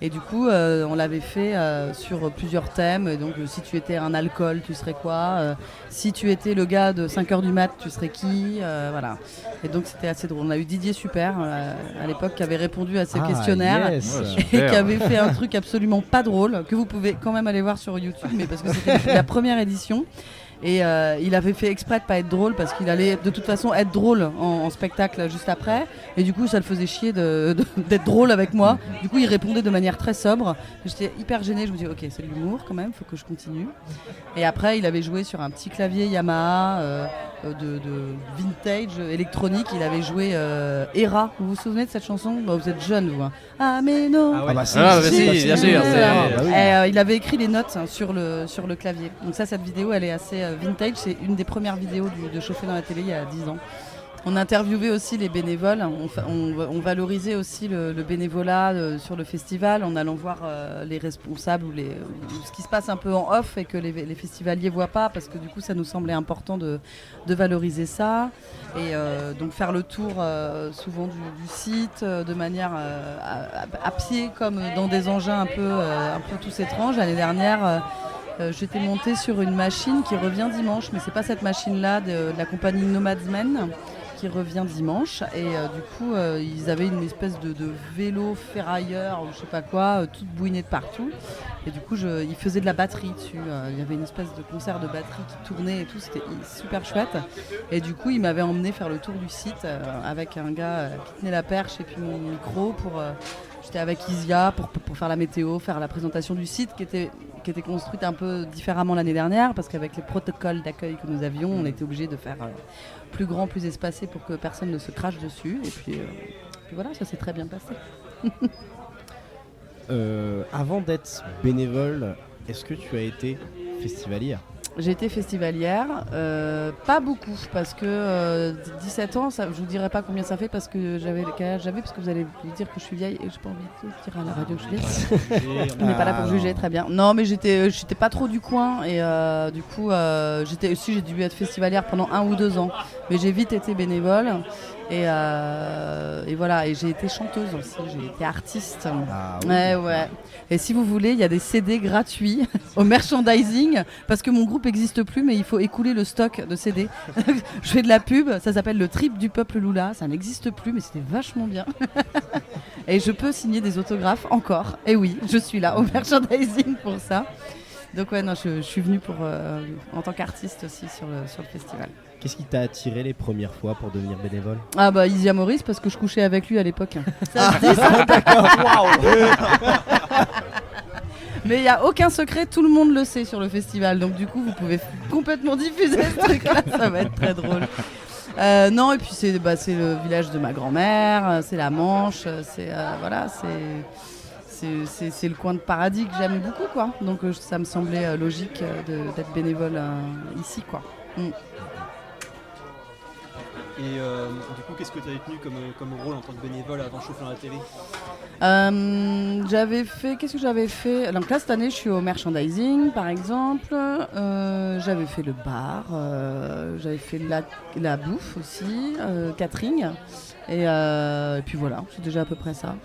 Et du coup, on l'avait fait sur plusieurs thèmes. Et donc, si tu étais un alcool, tu serais quoi? Si tu étais le gars de 5h du mat, tu serais qui? Voilà. Et donc, c'était assez drôle. On a eu Didier Super à l'époque qui avait répondu à ces questionnaires. Yes. Et qui avait fait un truc absolument pas drôle, que vous pouvez quand même aller voir sur YouTube, mais parce que c'était la première édition. Et il avait fait exprès de pas être drôle parce qu'il allait de toute façon être drôle en spectacle juste après. Et du coup, ça le faisait chier d'être drôle avec moi. Du coup, il répondait de manière très sobre. J'étais hyper gênée. Je me dis, ok, c'est de l'humour quand même, faut que je continue. Et après, il avait joué sur un petit clavier Yamaha de vintage électronique. Il avait joué Hera. Vous vous souvenez de cette chanson? Vous êtes jeune, vous. Hein. Ah, mais non. Ah bah si, Ah, si, bah si, si, si, bien si, sûr, si, c'est- ah, bah oui. Et, il avait écrit les notes sur le clavier. Donc cette vidéo, elle est assez vintage. C'est une des premières vidéos de Chauffer dans la télé il y a 10 ans. On interviewait aussi les bénévoles. On valorisait aussi le bénévolat sur le festival en allant voir les responsables ou ce qui se passe un peu en off et que les festivaliers voient pas, parce que du coup ça nous semblait important de valoriser ça. Et donc faire le tour souvent du site de manière à pied, comme dans des engins un peu tous étranges. L'année dernière, j'étais montée sur une machine qui revient dimanche, mais c'est pas cette machine-là de la compagnie Nomadsmen qui revient dimanche. Et du coup, ils avaient une espèce de vélo ferrailleur ou je sais pas quoi, toute bouinée de partout. Et du coup, ils faisaient de la batterie dessus. Il y avait une espèce de concert de batterie qui tournait et tout. C'était super chouette. Et du coup, ils m'avaient emmené faire le tour du site avec un gars qui tenait la perche et puis mon micro pour... J'étais avec Isia pour faire la météo, faire la présentation du site qui était construite un peu différemment l'année dernière, parce qu'avec les protocoles d'accueil que nous avions, on était obligé de faire plus grand, plus espacé pour que personne ne se crache dessus. Et puis voilà, ça s'est très bien passé. Avant d'être bénévole, est-ce que tu as été festivalière? J'ai été festivalière, pas beaucoup, parce que 17 ans, je vous dirai pas combien ça fait parce que j'avais parce que vous allez vous dire que je suis vieille et j'ai pas envie de dire à la radio que je suis vieille. On n'est pas là pour juger, très bien. Non, mais j'étais pas trop du coin et du coup j'ai dû être festivalière pendant 1 ou 2 ans, mais j'ai vite été bénévole. Et voilà, et j'ai été chanteuse aussi, j'ai été artiste. Ah oui. Ouais. Et si vous voulez, il y a des CD gratuits au merchandising, parce que mon groupe n'existe plus, mais il faut écouler le stock de CD. Je fais de la pub, ça s'appelle le Trip du Peuple Lula, ça n'existe plus, mais c'était vachement bien. Et je peux signer des autographes encore. Et oui, je suis là au merchandising pour ça. Donc ouais, non, je suis venue en tant qu'artiste aussi sur le festival. Qu'est-ce qui t'a attiré les premières fois pour devenir bénévole? Ah bah Isia Maurice, parce que je couchais avec lui à l'époque. Ça se dit ça? D'accord, waouh. Mais il n'y a aucun secret, tout le monde le sait sur le festival. Donc du coup, vous pouvez complètement diffuser ce truc-là, ça va être très drôle. Non, et puis c'est le village de ma grand-mère, c'est la Manche, c'est le coin de paradis que j'aime beaucoup, quoi. Donc ça me semblait logique d'être bénévole ici, quoi. Et du coup, qu'est-ce que tu avais tenu comme rôle en tant que bénévole avant Chauffer dans la télé? Qu'est-ce que j'avais fait? Donc là, cette année, je suis au merchandising, par exemple. J'avais fait le bar, j'avais fait la bouffe aussi, catering. Et puis voilà, c'est déjà à peu près ça.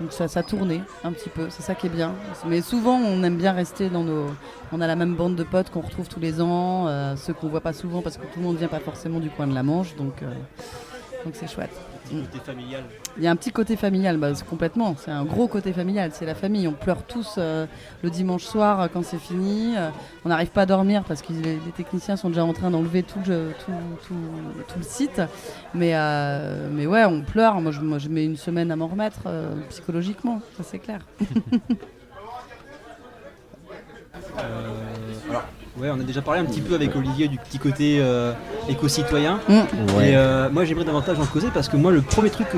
Donc ça tournait un petit peu, c'est ça qui est bien. Mais souvent, on aime bien rester on a la même bande de potes qu'on retrouve tous les ans, ceux qu'on voit pas souvent parce que tout le monde vient pas forcément du coin de la Manche. Donc Donc c'est chouette. Côté familial. Il y a un petit côté familial, c'est complètement. C'est un gros côté familial. C'est la famille. On pleure tous le dimanche soir quand c'est fini. On n'arrive pas à dormir parce que les techniciens sont déjà en train d'enlever tout le site. Mais ouais, on pleure. Moi, je mets une semaine à m'en remettre psychologiquement. Ça, c'est clair. Ouais, on a déjà parlé un petit peu avec Olivier du petit côté éco-citoyen. Ouais. Et moi j'aimerais davantage en causer parce que moi le premier truc que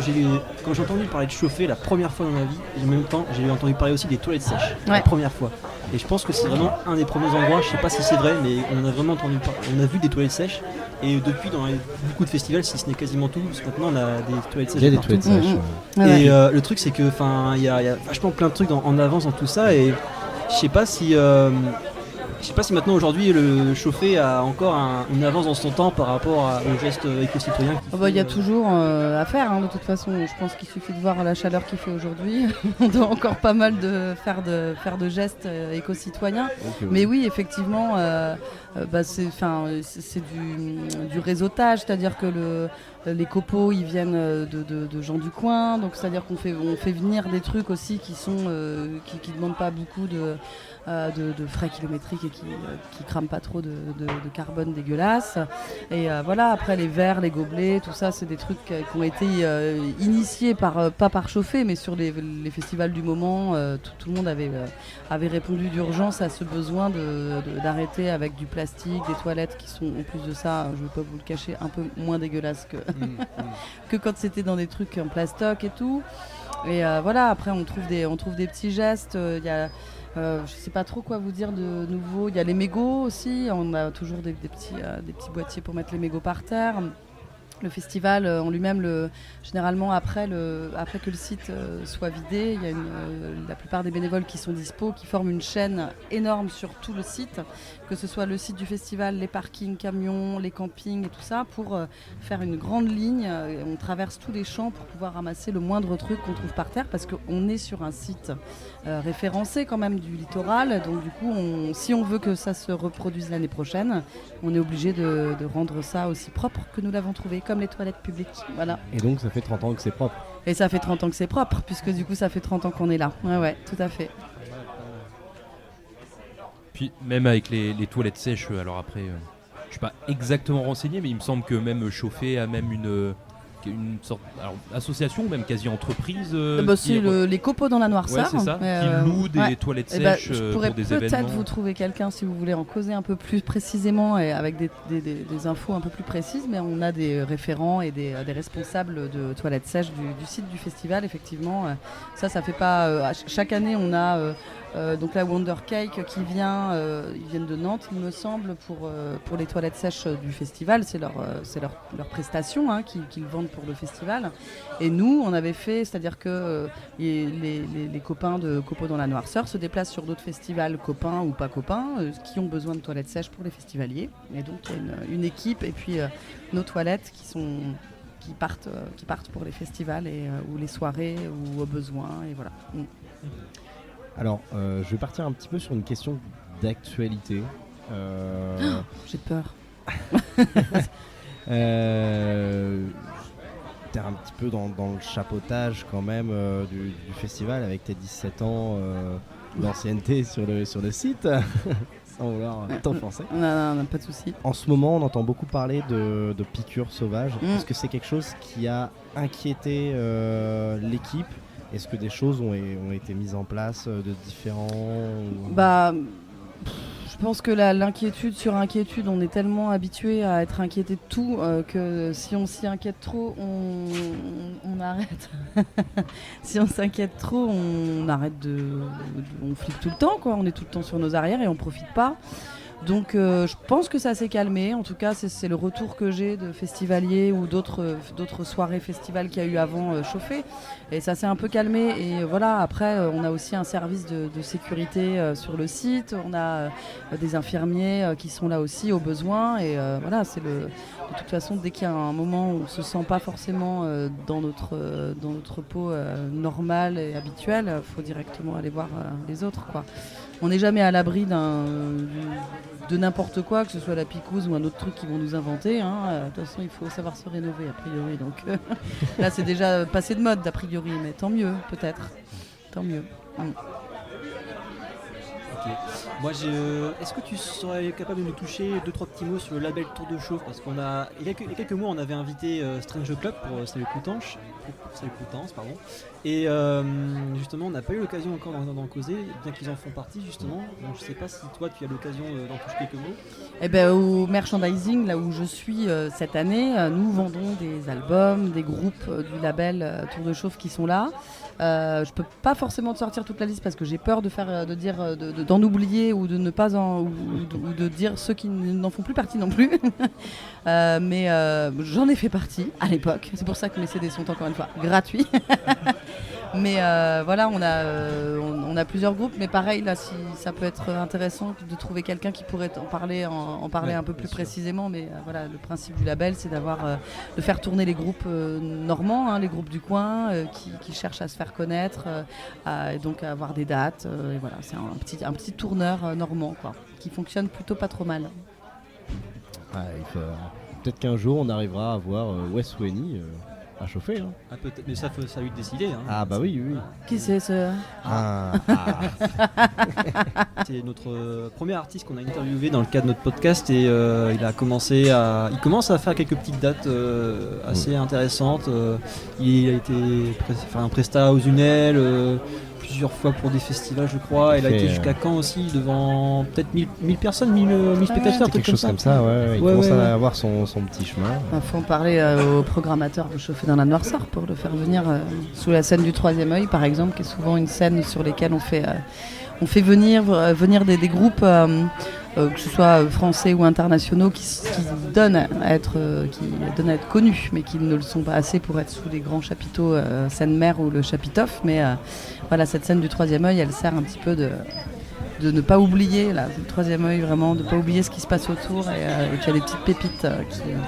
quand j'ai entendu parler de chauffer la première fois dans ma vie, et en même temps j'ai entendu parler aussi des toilettes sèches la première fois. Et je pense que c'est vraiment un des premiers endroits, je sais pas si c'est vrai, mais on en a vraiment entendu parler. On a vu des toilettes sèches et depuis dans beaucoup de festivals, si ce n'est quasiment tout, parce que maintenant on a des toilettes sèches. Il y a des partout. toilettes sèches. Et le truc c'est que il y a vachement plein de trucs en avance dans tout ça et je sais pas si maintenant aujourd'hui le chauffer a encore une avance dans son temps par rapport aux gestes éco-citoyens. Il y a toujours à faire de toute façon. Je pense qu'il suffit de voir la chaleur qu'il fait aujourd'hui. On doit encore pas mal faire de gestes éco-citoyens. Mais oui, effectivement, c'est du réseautage, c'est-à-dire que les copeaux ils viennent de gens du coin, donc c'est-à-dire qu'on fait venir des trucs aussi qui demandent pas beaucoup de frais kilométriques et qui crament pas trop de carbone dégueulasse. Et voilà, après les verres, les gobelets, tout ça, c'est des trucs qui ont été initiés pas par Chauffer, mais sur les festivals du moment. Tout le monde avait répondu d'urgence à ce besoin d'arrêter avec du plastique, des toilettes qui sont en plus de ça, je ne vais pas vous le cacher, un peu moins dégueulasses que quand c'était dans des trucs en plastoc et tout. Et voilà, après on trouve des petits gestes. Je sais pas trop quoi vous dire de nouveau. Il y a les mégots aussi. On a toujours des petits boîtiers pour mettre les mégots par terre. Le festival en lui-même, généralement après que le site soit vidé, il y a la plupart des bénévoles qui sont dispo, qui forment une chaîne énorme sur tout le site, que ce soit le site du festival, les parkings, camions, les campings et tout ça, pour faire une grande ligne. On traverse tous les champs pour pouvoir ramasser le moindre truc qu'on trouve par terre, parce qu'on est sur un site référencé quand même du littoral. Donc du coup, si on veut que ça se reproduise l'année prochaine, on est obligé de rendre ça aussi propre que nous l'avons trouvé, comme les toilettes publiques. Voilà. Et donc ça fait 30 ans que c'est propre. Et ça fait 30 ans que c'est propre, puisque du coup ça fait 30 ans qu'on est là. Ouais, tout à fait. Puis même avec les toilettes sèches, alors après, je suis pas exactement renseigné, mais il me semble que même Chauffer a même une sorte association, même quasi entreprise. C'est les copeaux dans la noirceur. Ouais, c'est ça. Qui loue des toilettes sèches je pourrais pour des peut-être événements. vous trouver quelqu'un si vous voulez en causer un peu plus précisément et avec des infos un peu plus précises, mais on a des référents et des responsables de toilettes sèches du site du festival, effectivement. Ça fait pas... chaque année, on a... donc la Wonder Cake qui ils viennent de Nantes, il me semble, pour les toilettes sèches du festival. C'est leur prestation qu'ils vendent pour le festival. Et nous, on avait fait, c'est-à-dire que les copains de Copeaux dans la Noirceur se déplacent sur d'autres festivals, copains ou pas copains, qui ont besoin de toilettes sèches pour les festivaliers. Et donc il y a une équipe et puis nos toilettes qui partent pour les festivals ou les soirées ou au besoin. Et voilà. Alors, je vais partir un petit peu sur une question d'actualité. J'ai peur. T'es un petit peu dans le chapeautage quand même du festival avec tes 17 ans d'ancienneté sur le site, sans vouloir t'offenser. Non, pas de souci. En ce moment, on entend beaucoup parler de piqûres sauvages. Est-ce que c'est quelque chose qui a inquiété l'équipe ? Est-ce que des choses ont été mises en place de différents... Je pense que l'inquiétude sur inquiétude, on est tellement habitué à être inquiété de tout que si on s'y inquiète trop, on arrête. Si on s'inquiète trop, on arrête on flippe tout le temps, quoi. On est tout le temps sur nos arrières et on profite pas. Donc je pense que ça s'est calmé. En tout cas, c'est le retour que j'ai de festivaliers ou d'autres soirées festivals qu'il y a eu avant Chauffer. Et ça s'est un peu calmé. Et voilà, après, on a aussi un service de sécurité sur le site. On a des infirmiers qui sont là aussi au besoin. Et voilà, de toute façon, dès qu'il y a un moment où on ne se sent pas forcément dans notre peau normale et habituelle, il faut directement aller voir les autres, quoi. On n'est jamais à l'abri de n'importe quoi, que ce soit la picouse ou un autre truc qu'ils vont nous inventer. De toute façon, il faut savoir se rénover a priori. Donc là, c'est déjà passé de mode a priori, mais tant mieux, peut-être. Tant mieux. Ok. Moi, est-ce que tu serais capable de nous toucher 2-3 petits mots sur le label Tour de Chauffe? Parce qu'il y a quelques mois, on avait invité Strange Club pour Salut Coutances, pardon. Et justement, on n'a pas eu l'occasion encore d'en causer, bien qu'ils en font partie justement. Donc, je sais pas si toi, tu as l'occasion d'en toucher quelques mots. Eh ben, au merchandising, là où je suis cette année, nous vendons des albums, des groupes du label Tour de Chauffe qui sont là. Je peux pas forcément te sortir toute la liste parce que j'ai peur d'en oublier ou de ne pas ou de dire ceux qui n'en font plus partie non plus. Mais j'en ai fait partie à l'époque. C'est pour ça que mes CD sont encore une fois gratuits. Mais voilà, on a plusieurs groupes, mais pareil là, si ça peut être intéressant de trouver quelqu'un qui pourrait en parler un peu plus précisément. Mais voilà, le principe du label, c'est de faire tourner les groupes normands, les groupes du coin qui cherchent à se faire connaître, et donc à avoir des dates. Et voilà, c'est un petit tourneur normand quoi, qui fonctionne plutôt pas trop mal. Peut-être qu'un jour on arrivera à voir Wes Sweeney à chauffer. Ah, peut-être, mais ça lui de décider. Ah bah oui. Qui c'est ce C'est notre premier artiste qu'on a interviewé dans le cadre de notre podcast et il commence à faire quelques petites dates assez intéressantes. Il a été faire un prestat aux Unelles plusieurs fois pour des festivals je crois. Il a été jusqu'à Caen aussi devant peut-être 1000 personnes, 1000 spectateurs, quelque chose comme ça. Il commence à avoir son petit chemin. Il faut en parler au programmateur de Chauffer dans la Noirceur pour le faire venir sous la scène du Troisième Œil par exemple, qui est souvent une scène sur laquelle on fait venir des groupes que ce soit français ou internationaux qui donnent à être connus mais qui ne le sont pas assez pour être sous les grands chapiteaux Seine-Mer ou le Chapitoff. Mais voilà, cette scène du Troisième Œil, elle sert un petit peu de ne pas oublier, là, le Troisième Œil vraiment, de ne pas oublier ce qui se passe autour et qu'il y a des petites pépites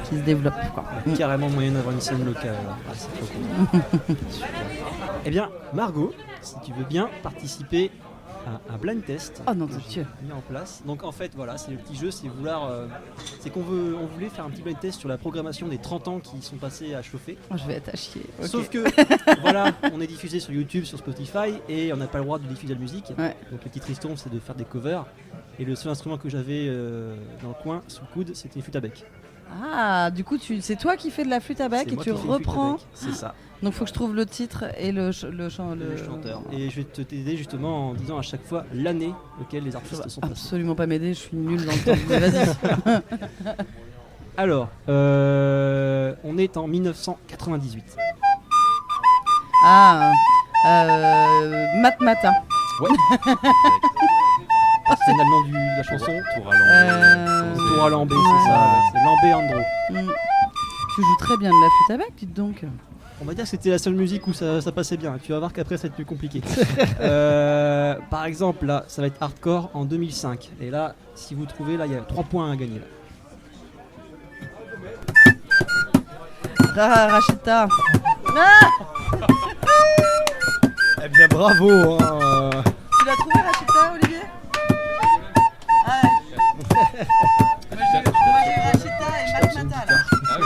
qui se développent quoi. Carrément moyen d'avoir une scène locale. C'est trop cool. Eh bien Margot, si tu veux bien participer un blind test que j'ai mis en place. Donc en fait voilà, c'est le petit jeu, c'est qu'on voulait faire un petit blind test sur la programmation des 30 ans qui sont passés à chauffer. Je vais être à chier. Okay. Sauf que voilà, on est diffusé sur YouTube, sur Spotify et on n'a pas le droit de diffuser de la musique. Ouais. Donc le petit triston c'est de faire des covers et le seul instrument que j'avais dans le coin sous le coude c'était une flûte à bec. Ah, du coup c'est toi qui fais de la flûte à bec et tu reprends. C'est ça. Donc faut que je trouve le titre et le chanteur. Et je vais t'aider justement en disant à chaque fois l'année auquel les artistes sont passés. Absolument pas m'aider, je suis nulle dans le temps. Mais vas-y. Alors, on est en 1998. Matmata. Ouais. C'est le nom de la chanson. Tour à Lambé, c'est ça. C'est Lambé Andro. Tu joues très bien de la flûte à bec, dites donc. On va dire que c'était la seule musique où ça passait bien. Tu vas voir qu'après ça va être plus compliqué. Par exemple, là, ça va être hardcore en 2005. Et là, si vous trouvez, là, il y a 3 points à gagner. Là. Rachita. Eh bien, bravo. Tu l'as trouvé, Rachita, Olivier? Moi, j'ai eu Rachita et Matmata, là. Ah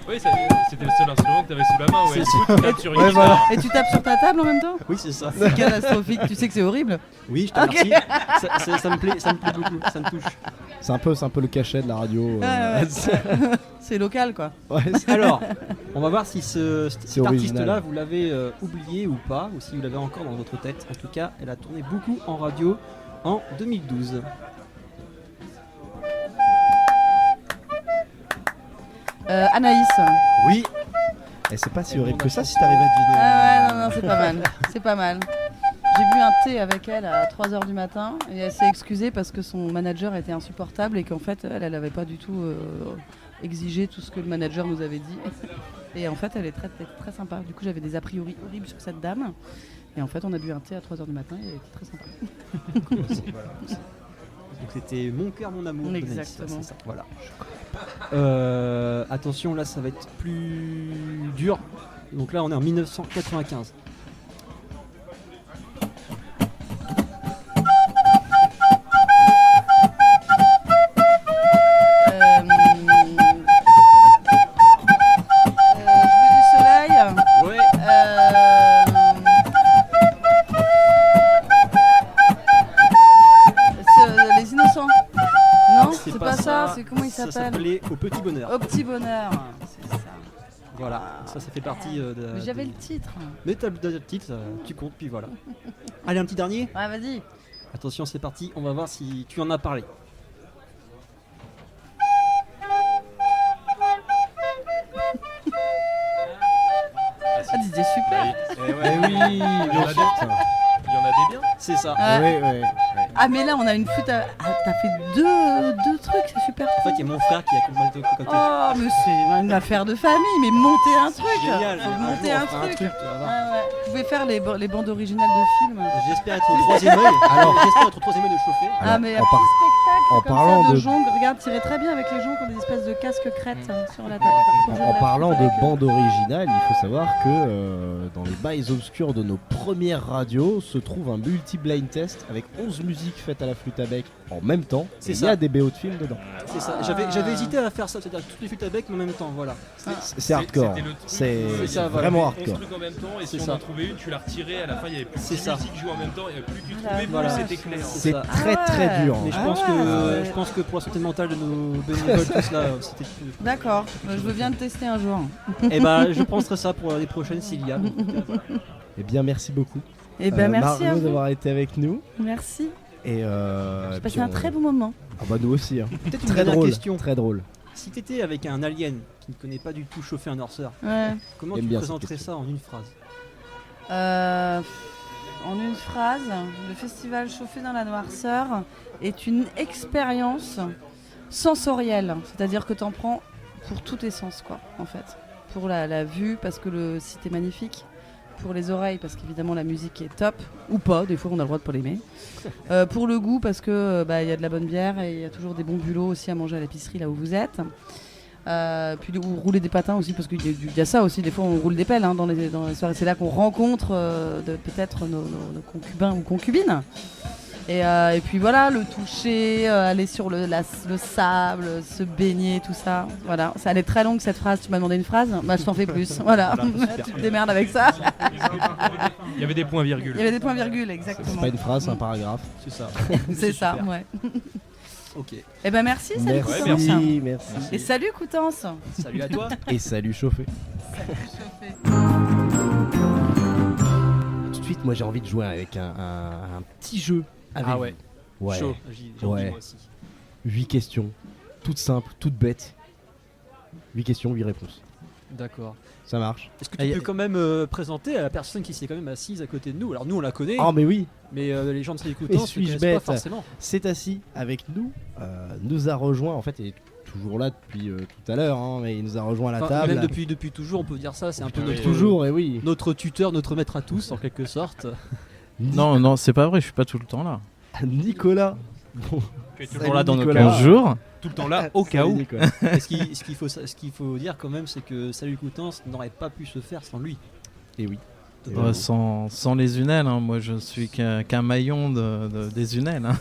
oui, c'était le seul instrument que tu avais sous la main. Ouais. Voilà. Et tu tapes sur ta table en même temps? Oui, c'est ça. C'est catastrophique, tu sais que c'est horrible. Oui, je te remercie. Ça me plaît beaucoup, ça me touche. C'est un peu le cachet de la radio. C'est local quoi. Ouais, alors, on va voir si cet artiste-là, vous l'avez oublié ou pas, ou si vous l'avez encore dans votre tête. En tout cas, elle a tourné beaucoup en radio en 2012. Anaïs. Oui. Et c'est pas si horrible que ça si t'arrives à deviner. Ah ouais, non, c'est pas mal. C'est pas mal. J'ai bu un thé avec elle à 3h du matin et elle s'est excusée parce que son manager était insupportable et qu'en fait elle avait pas du tout exigé tout ce que le manager nous avait dit. Et en fait elle est très, très sympa. Du coup j'avais des a priori horribles sur cette dame. Et en fait on a bu un thé à 3h du matin et elle était très sympa. Donc c'était Mon cœur, mon amour. Exactement. C'est ça. Voilà. Attention, là ça va être plus dur. Donc là on est en 1995. Ça s'appelle s'appelait Au Petit Bonheur. Au Petit Bonheur. C'est ça. Voilà, ça fait partie de. Mais j'avais le titre. Mais t'as le titre, tu comptes, puis voilà. Allez, un petit dernier. Ouais, vas-y. Attention, c'est parti, on va voir si tu en as parlé. Ah, Didier, super. oui, bien sûr. Il y en a des biens. C'est ça. Ouais. Ah, mais là, on a une flûte à... Ah, t'as fait deux trucs, c'est super. En fait, il y a mon frère qui a complèté le côté. Oh, mais c'est une affaire de famille, mais montez un truc. Génial. Faut Un monter jour, on un fera truc. tu vas voir. Ouais. Vous pouvez faire les bandes originales de films. J'espère être au troisième œil. Alors- J'espère être au troisième œil de chauffer. Ah, mais un en petit spectacle en comme parlant ça de de- jongle. Regarde, tirait très bien avec les gens qui ont des espèces de casques crêtes sur la tête. En parlant de bande originale, il faut savoir que dans les bails obscurs de nos premières radios se trouve un multi-blind test avec 11 musiques faites à la flûte à bec en même temps. C'est Et il y ça. a des BO de films dedans. C'est ça. J'avais hésité à faire ça, c'est-à-dire toutes les flûtes à bec, mais en même temps, voilà. C'est hardcore. c'était le truc. C'est ça, voilà. vraiment 11 hardcore. trucs en même temps, et si C'est on ça. en trouvait une, tu la retirais, à la fin il y avait plus C'est de ça. musique jouée en même temps, et plus tu Voilà. trouvais, Voilà. plus c'était clair. C'est ça. très très ouais. dur. Mais je Ah pense, ouais. je pense que pour la santé mentale de nos bénévoles, tout cela, c'était. D'accord, je veux bien le tester un jour. Et bah, je penserai ça pour les prochaines s'il y a. Donc, Eh bien, merci beaucoup. Et ben merci à Margot vous. d'avoir été avec nous. Merci. Et J'ai puis passé un on- très bon moment. Ah bah nous aussi. Hein. Peut-être une Très dernière drôle. question. Très drôle. Si t'étais avec un alien qui ne connaît pas du tout chauffer un Norceur, Ouais. comment J'aime tu bien cette présenterais question. ça en une phrase? En une phrase, le festival Chauffé dans la Noirceur est une expérience sensorielle. C'est-à-dire que tu en prends pour tous tes sens, quoi, en fait. Pour la vue, parce que le site est magnifique. Pour les oreilles, parce qu'évidemment la musique est top. Ou pas, des fois on a le droit de pas l'aimer. Pour le goût, parce que y a de la bonne bière et il y a toujours des bons bulots aussi à manger à l'épicerie là où vous êtes. Puis ou rouler des patins aussi, parce qu'il y a ça aussi, des fois on roule des pelles dans les soirées. C'est là qu'on rencontre peut-être nos concubins ou concubines. Et puis voilà, le toucher, aller sur le sable, se baigner, tout ça. Voilà, ça allait très longue cette phrase. Tu m'as demandé une phrase, bah je t'en fais plus. Voilà, tu te démerdes avec ça. Il y avait des points Il y virgules. avait des points virgules, C'est exactement. pas une phrase, c'est un paragraphe. C'est ça. C'est ça, super. ouais. Ok. Et ben merci, salut Merci, Coutances. merci. Et salut Coutances. Salut à toi. Et salut chauffé. Tout de suite, moi j'ai envie de jouer avec un petit jeu. Avec Ah ouais. vous. Ouais. Chaud. J'ai envie Ouais. moi aussi. 8 questions, toutes simples, toutes bêtes. 8 questions, 8 réponses. D'accord. Ça marche. Est-ce que tu peux quand même présenter à la personne qui s'est quand même assise à côté de nous? Alors nous on la connaît, Oh mais oui, mais les gens de l'écoutant Mais ne suis-je connaissent pas bête forcément. c'est assis avec nous, nous a rejoint en fait, il est toujours là depuis tout à l'heure, hein, mais il nous a rejoint à la Enfin, table. même depuis toujours, on peut dire ça. C'est un peu Depuis notre, toujours, et oui. notre tuteur, notre maître à tous en quelque sorte. Non, non, c'est pas vrai, je suis pas tout le temps là. Nicolas. Bon, Tu es salut, toujours là dans nos Nicolas. cas. Bonjour. Tout le temps là, au cas salut, où. Nicolas. Et ce qu'il faut dire quand même, c'est que Salut Coutances n'aurait pas pu se faire sans lui. Et oui. Sans les Unelles, hein, moi je suis qu'un maillon des Unelles. Hein.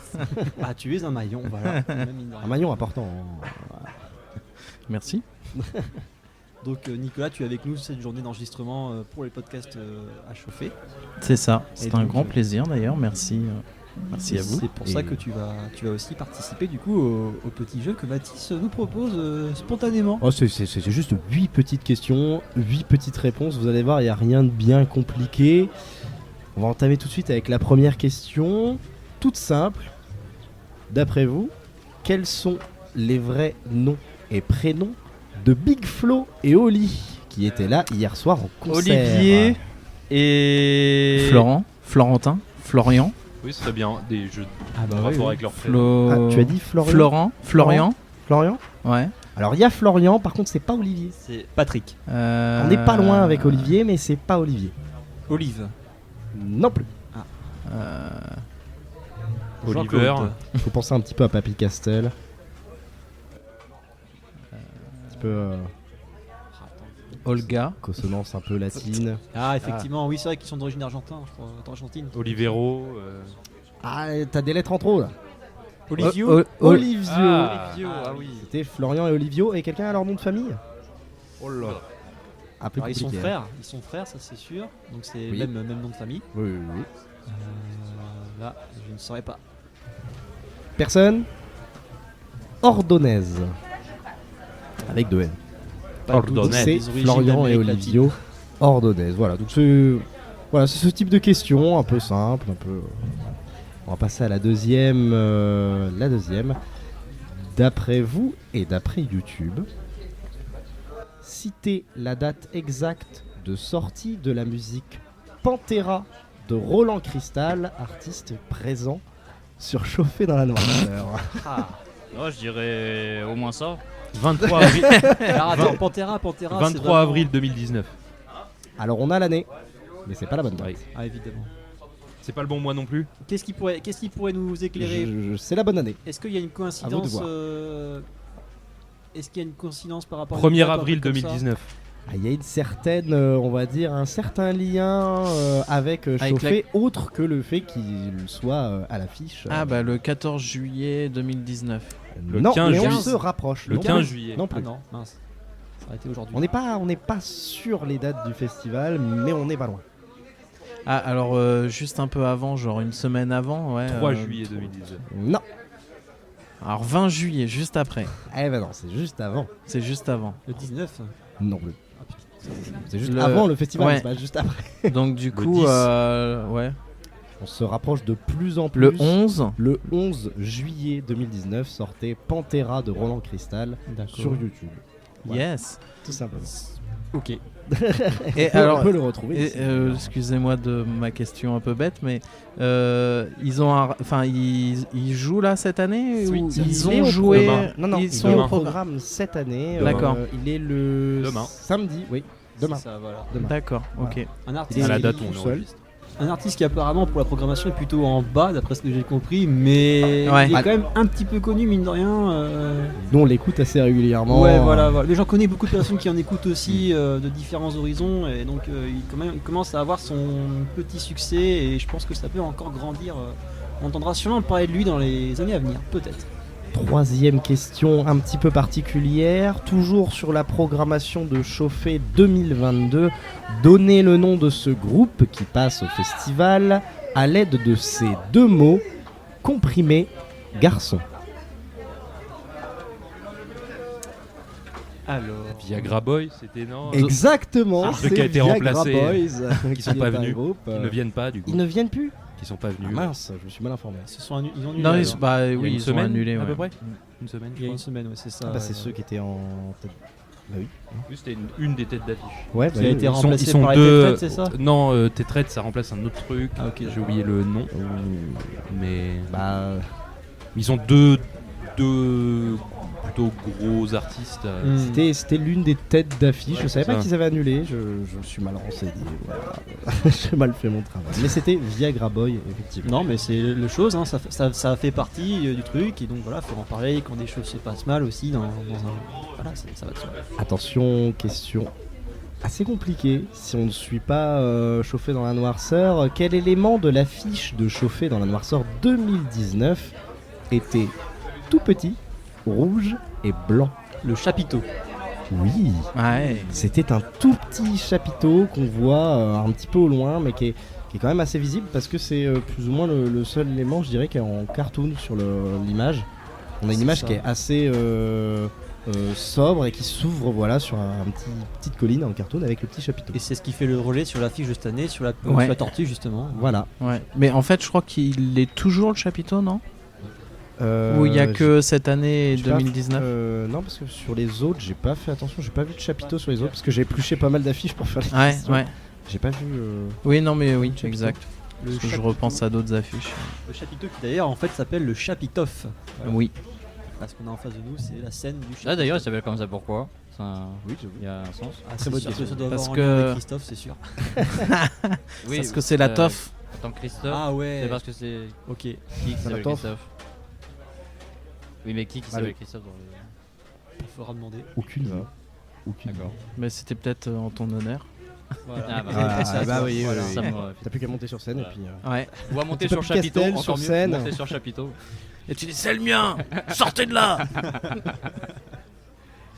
Ah, tu es un maillon, voilà. Même mine de rien. Un maillon important. Hein. Merci. Donc Nicolas, tu es avec nous cette journée d'enregistrement pour les podcasts à chauffer. C'est ça, Et c'est un donc, grand plaisir d'ailleurs, merci. Merci à vous. C'est pour ça Et- que tu vas aussi participer du coup au petit jeu que Mathis nous propose spontanément. Oh, c'est juste 8 petites questions, 8 petites réponses. Vous allez voir, il n'y a rien de bien compliqué. On va entamer tout de suite avec la première question. Toute simple. D'après vous, quels sont les vrais noms et prénoms de Big Flo et Oli qui étaient là hier soir en concert? Olivier et Florent, Florentin, Florian, Oui, ce serait bien des jeux Ah bah en oui, rapport oui. avec leur prénom. Ah, tu as dit Florian Florent, Florian, Florian ouais. Alors il y a Florian, par contre c'est pas Olivier. C'est Patrick. On n'est pas loin avec Olivier, mais c'est pas Olivier. Olive. Non plus. Oliver. Jean-Claude. Il faut penser un petit peu à Papy Castel. Un petit peu Olga, consonance un peu latine. Ah effectivement, oui c'est vrai qu'ils sont d'origine argentine, je crois, d'Argentine. Olivero. Ah, t'as des lettres en trop là. Olivio. Olivio. Olivio, ah oui. C'était Florian et Olivio. Et quelqu'un a leur nom de famille? Oh là. Un peu Alors, ils compliqué, sont hein. frères, ça c'est sûr. Donc c'est Oui. même nom de famille. Oui, oui, oui. Là, je ne saurais pas. Personne? Ordonnaise. Avec 2 N. Ordonez. C'est Les origines Florian et d'Amérique Olivio Ordonez. Voilà, donc c'est ce type de questions un peu simple, un peu. On va passer à la deuxième. D'après vous et d'après YouTube, citez la date exacte de sortie de la musique Pantera de Roland Cristal, artiste présent sur Chauffé dans la noirceur. Oh, je dirais au moins ça. 23 avril, Alors attends, Pantera, c'est 23 vraiment- avril 2019. Alors on a l'année, mais c'est pas la bonne date. Oui. Ah évidemment. C'est pas le bon mois non plus. Qu'est-ce qui pourrait nous éclairer? C'est la bonne année. Est-ce qu'il y a une À vous de coïncidence voir. Est-ce qu'il y a une coïncidence par rapport à 1er une date, un avril truc comme ça 2019. Ah, il y a une certaine, on va dire, un certain lien avec Chauffé, autre que le fait qu'il soit à l'affiche. Ah bah le 14 juillet 2019. le non, 15 mais on juillet. se rapproche. Le Non 15 plus. juillet. Non Ah plus. non, mince. Ça aurait été aujourd'hui. On n'est pas sur les dates du festival, mais on n'est pas loin. Ah alors juste un peu avant, genre une semaine avant, ouais. 3 juillet 2019. Non. Alors 20 juillet, juste après. Eh ben non, c'est juste avant. C'est juste avant. Le 19. Non plus. C'est juste Le- avant le festival, ouais. c'est pas juste après. Donc du Le coup, 10. ouais. On se rapproche de plus en plus. Le 11. Le 11 juillet 2019 sortait Pantera de Roland Cristal sur YouTube. Voilà. Yes. Tout simplement. Ok. Et On alors, peut le retrouver. et, ici. excusez-moi de ma question un peu bête, mais ils jouent là cette année Oui, ou il ils est ont au joué programme. Non, ils il sont est au au programme. programme cette année. D'accord. Il est le Demain. samedi, oui. Demain. C'est ça, voilà. Demain. D'accord, ok. Un Il artiste, est À la qui- date où on tout seul. enregistre. un artiste qui apparemment pour la programmation est plutôt en bas d'après ce que j'ai compris, mais Ouais. il est quand même un petit peu connu mine de rien. Nous on l'écoute assez régulièrement. Ouais, voilà. Mais j'en connais beaucoup de personnes qui en écoutent aussi de différents horizons, et donc il commence à avoir son petit succès, et je pense que ça peut encore grandir. On entendra sûrement parler de lui dans les années à venir, peut-être. Troisième question un petit peu particulière, toujours sur la programmation de Chauffé 2022. Donnez le nom de ce groupe qui passe au festival à l'aide de ces deux mots, comprimé, garçon. Alors. Viagra Boy, c'était non Exactement, Ah, ceux c'est qui a été Viagra remplacé, Boys, qui sont est pas un venus, groupe, Ils ne viennent pas du coup. Ils ne viennent plus. Qui sont pas Ah venus. mince, je me suis mal informé. Ils ont annulé. Non, alors. bah Il y a oui, une ils semaine ont annulé. à ouais. peu près. Une semaine, je Il y a une crois. semaine, ouais, c'est ça. Ah bah c'est ceux qui étaient en tête. Bah oui. Oui, c'était une des têtes d'affiche. Ouais, Qui a été Ils sont, remplacé ils sont par les deux. Tetraèdes, c'est ça Non, Tetraèdes, ça remplace un autre truc. Ah, ok. J'ai oublié le nom. Mais Bah ils sont deux plutôt gros artistes. c'était l'une des têtes d'affiche. Je savais pas Ça. qu'ils avaient annulé. Je me suis mal renseigné. Voilà. J'ai mal fait mon travail. Mais c'était Viagra Boy effectivement. Non, mais c'est le chose, hein, ça fait partie du truc, et donc voilà, faut en parler quand des choses se passent mal aussi dans un. Voilà, ça va de soi. Attention, question assez compliquée. Si on ne suit pas Chauffé dans la noirceur, quel élément de l'affiche de Chauffé dans la noirceur 2019 était tout petit, rouge et blanc? Le chapiteau. Oui, Ouais. c'était un tout petit chapiteau qu'on voit un petit peu au loin, mais qui est quand même assez visible parce que c'est plus ou moins le seul élément, je dirais, qui est en cartoon sur l'image. On a une C'est image ça. qui est assez sobre et qui s'ouvre voilà sur un petite colline en cartoon avec le petit chapiteau. Et c'est ce qui fait le relais sur l'affiche de cette année, sur la tortue justement. Voilà. Ouais. Mais en fait, je crois qu'il est toujours le chapiteau, non Ou il y a que cette année j'ai pas- 2019 non, parce que sur les autres, j'ai pas fait attention, j'ai pas vu de chapiteau sur les autres parce que j'ai épluché pas mal d'affiches pour faire les Ouais, questions. ouais. J'ai pas vu. Oui, non, mais oui, Chapiteau. exact. Le Parce que je chapiteau- repense à d'autres affiches. Le chapiteau qui d'ailleurs en fait s'appelle le chapitoff. Oui. Parce qu'on a en face de nous, c'est la scène du chapiteau. Ah d'ailleurs, il s'appelle comme ça, pourquoi Oui, Il y a un sens. Ah, Très c'est bonne sûr que question. ça doit Parce avoir un lien que- avec Christophe, c'est sûr. Parce que c'est la toffe. Tant Christophe, Ah ouais. c'est parce que c'est Ok. qui la s'appelle toffe. Christophe. Oui, mais qui Bah, s'appelle le- Christophe dans le... Il faudra demander. Aucune. Aucune. D'accord. Mais c'était peut-être en ton honneur. Voilà. Ah, bah, Ah, Ça, bah ça, oui, voilà. oui. Ça me- T'as plus qu'à monter sur scène Voilà. et puis. Ouais. Ou à monter Petit sur Papy chapiteau, Castel encore sur mieux. scène. Monter sur chapiteau. Et tu dis, c'est le mien Sortez de là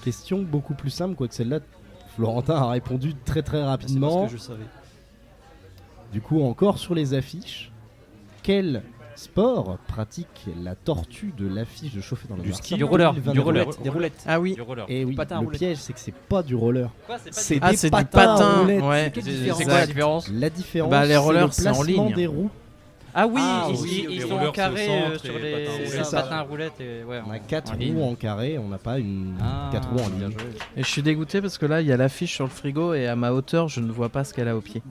Question beaucoup plus simple, quoique celle-là, Florentin a répondu très très C'est parce rapidement. que je savais. Du coup, encore sur les affiches, quel sport pratique la tortue de l'affiche de Chauffer dans la Noirceur ski, du roller, 2023? du roller. Des roulettes. Ah oui. Du roller. Et oui, Patin à le roulettes. piège, c'est que c'est pas du roller. C'est Ah, des c'est du patins à patin. roulettes. Ouais. Quelle C'est différence quoi la différence? La différence, Bah, les c'est rollers, le c'est en placement ligne. des roues. Ah oui, Ah, ils, oui, ils- les ils sont rollers, en carré c'est au centre sur et les patins à roulettes. patins à roulettes. Et, ouais, On a 4 en ligne. roues en carré, on n'a pas une 4 roues en bien ligne. joué. Et je suis dégoûté parce que là, il y a l'affiche sur le frigo et à ma hauteur, je ne vois pas ce qu'elle a au pied.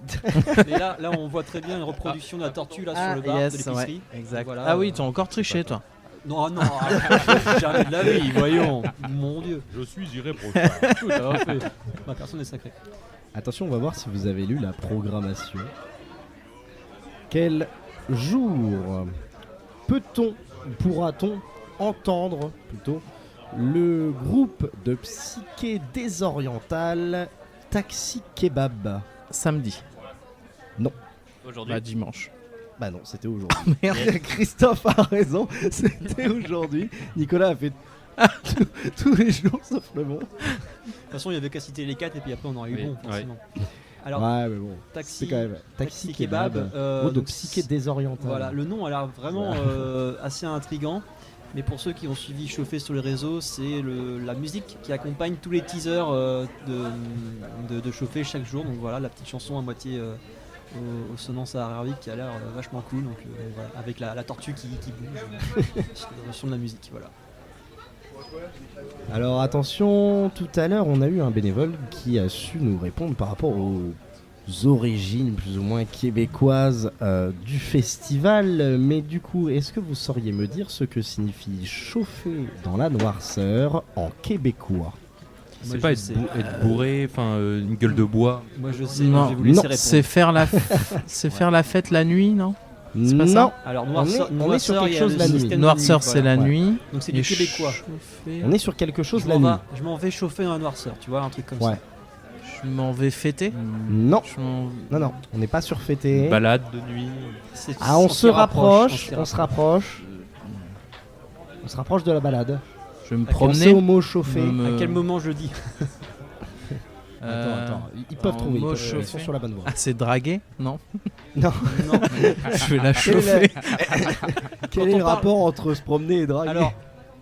Mais là, on voit très bien une reproduction de la tortue là sur le bar de l'épicerie. exact. Voilà, Ah oui, t'as encore triché, toi. Non, non, jamais de la vie, voyons. Mon Dieu. Je suis irréprochable. Tout à fait. Ma personne est sacrée. Attention, on va voir si vous avez lu la programmation. Quel jour pourra-t-on entendre plutôt le groupe de psyché désorientale Taxi Kebab? Samedi. Aujourd'hui. Bah, dimanche. Bah non, c'était aujourd'hui. Merde, Christophe a raison, c'était aujourd'hui. Nicolas a fait tous les jours sauf le bon. De toute façon, il y avait qu'à citer les 4 et puis après on aurait eu Oui, bon. forcément. Alors, Ouais, mais bon, taxi, c'est quand même Taxi Kebab. euh, Groupe de donc, psyché désorientale. Voilà, le nom a l'air vraiment assez intriguant. Mais pour ceux qui ont suivi Chauffer sur les réseaux, c'est la musique qui accompagne tous les teasers de Chauffer chaque jour. Donc voilà, la petite chanson à moitié aux sonnances arabiques qui a l'air vachement cool. Donc voilà, avec la tortue qui bouge sur le son de la musique. Voilà. Alors attention, tout à l'heure on a eu un bénévole qui a su nous répondre par rapport aux origines plus ou moins québécoises du festival. Mais du coup, est-ce que vous sauriez me dire ce que signifie chauffer dans la noirceur en québécois? C'est Moi, pas je être, sais. être bourré, enfin une gueule de bois. Moi je sais, mais Non, je vais vous laisser non, répondre. c'est faire la fête la nuit, non? C'est pas ça Non, Alors on est sur quelque il y a chose le la nuit. système de Noirceur, nuit, c'est voilà. la Ouais. nuit. Donc c'est Et du québécois. chauffer- on est sur quelque chose Je la m'en nuit. vais- je m'en vais chauffer dans la noirceur, tu vois, un truc comme Ouais. ça. Je m'en vais fêter. Non, Je m'en- non, on n'est pas sur fêter. Balade de nuit. C'est- Ah, on s'y se rapproche, s'y on se rapproche. On se rapproche de la balade. Je vais me À quel Pensez promener. au mot chauffer. Me- À quel moment je dis Euh, Ils peuvent en trouver, mot ils sont chauffer. sur la bonne voie. Ah, c'est draguer? Non. Non. Non. Je vais la Quel est, chauffer. quel est le rapport entre se promener et draguer? Alors,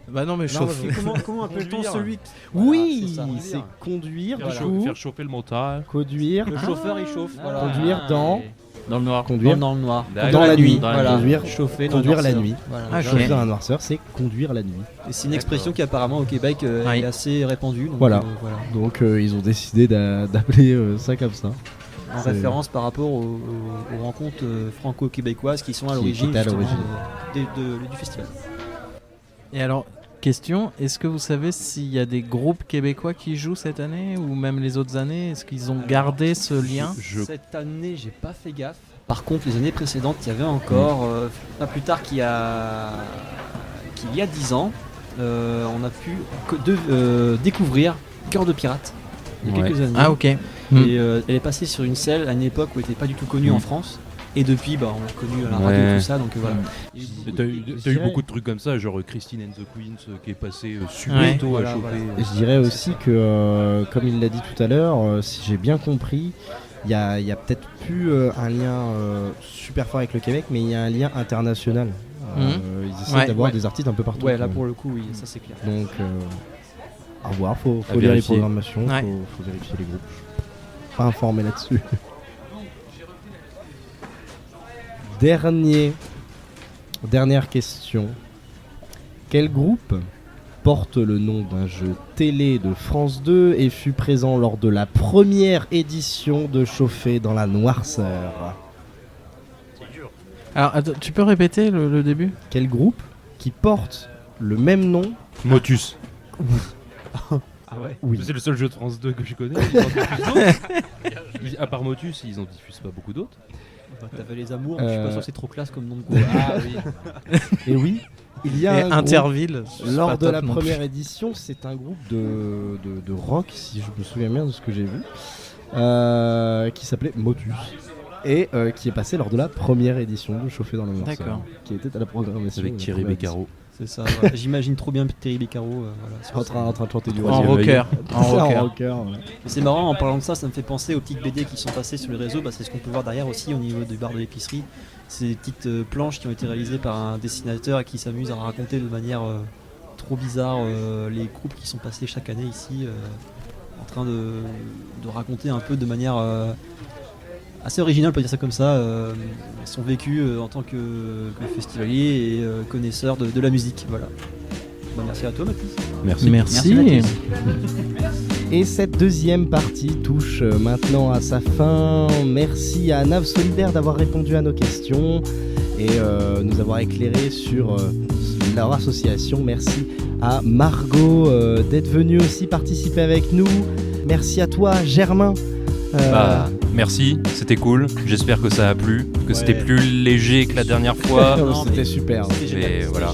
Bah non, mais chauffer. comment appelle-t-on Conduire. celui Oui, Voilà, c'est conduire, Faire, du chauffer, coup, faire chauffer le moteur. conduire, Le chauffeur il chauffe. Voilà. Conduire dans le noir. conduire Dans le noir. dans la nuit, Voilà. conduire, Chauffer dans conduire la noirceur. nuit. Voilà. Ah, Chauffer ok. dans la noirceur, c'est conduire la nuit. Et c'est une expression qui apparemment au Québec Oui. est assez répandue. Donc, Voilà. voilà. Donc ils ont décidé d'appeler ça comme ça. En C'est- référence par rapport aux rencontres franco-québécoises qui sont à Qui l'origine étaient à justement l'origine. du festival. Et alors, question, est-ce que vous savez s'il y a des groupes québécois qui jouent cette année ou même les autres années? Est-ce qu'ils ont gardé ce lien? Cette année, j'ai pas fait gaffe. Par contre, les années précédentes, il y avait encore, pas plus tard qu'il y a 10 ans, on a pu découvrir Cœur de Pirate il y a Ouais. quelques années. Ah, ok. Et elle est passée sur une selle à une époque où elle n'était pas du tout connue en France. Et depuis, bah, on l'a connue à la radio et Ouais. tout ça. Donc voilà. T'as eu beaucoup de trucs comme ça, genre Christine and the Queens qui est passé super Ouais. tôt Voilà, à choper. voilà. Et je dirais aussi que, comme il l'a dit tout à l'heure, si j'ai bien compris, il y a peut-être plus un lien super fort avec le Québec, mais il y a un lien international. Ils essaient Ouais. d'avoir Ouais. des artistes un peu partout. Ouais, là pour le coup, oui, ça c'est clair. Donc, à voir, faut À lire les vérifier. programmations, Ouais. faut vérifier les groupes. Je suis pas informé là-dessus. Dernière question. Quel groupe porte le nom d'un jeu télé de France 2 et fut présent lors de la première édition de Chauffer dans la noirceur? Alors, attends, tu peux répéter le début? Quel groupe qui porte le même nom? Motus. Ah ouais. Oui. C'est le seul jeu de France 2 que je connais. Ils en diffusent d'autres. À part Motus, ils en diffusent pas beaucoup d'autres. Bah, T'avais les amours, mais je suis pas sûr que c'est trop classe comme nom de groupe. Ah oui. Et oui, il y a Et un groupe. Interville. c'est Lors pas de top la non première édition, c'est un groupe de rock, si je me souviens bien de ce que j'ai vu, qui s'appelait Motus. Et qui est passé lors de la première édition de Chauffer dans le Noirceur. D'accord. Qui était à la programmation. Avec de la Thierry première Beccaro. édition. C'est ça, voilà. J'imagine trop bien Terry Beccaro voilà, En train de chanter du En Troisième rocker. œil. En rocker. En rocker, ouais. Mais c'est marrant, en parlant de ça, ça me fait penser aux petites BD qui sont passées sur les réseaux. C'est ce qu'on peut voir derrière aussi au niveau du bar de l'épicerie. C'est des petites planches qui ont été réalisées par un dessinateur et qui s'amuse à raconter de manière trop bizarre les groupes qui sont passés chaque année ici, en train de raconter un peu de manière assez originale, on peut dire ça comme ça, son vécu en tant que festivalier et connaisseur de la musique. Voilà. Bah, merci à toi, Mathis. Merci. Et cette deuxième partie touche maintenant à sa fin. Merci à Nav Solidaire d'avoir répondu à nos questions et nous avoir éclairé sur leur association. Merci à Margot d'être venue aussi participer avec nous. Merci à toi, Germain. Merci, c'était cool. J'espère que ça a plu, que c'était plus léger que la dernière fois. C'était super. Et voilà.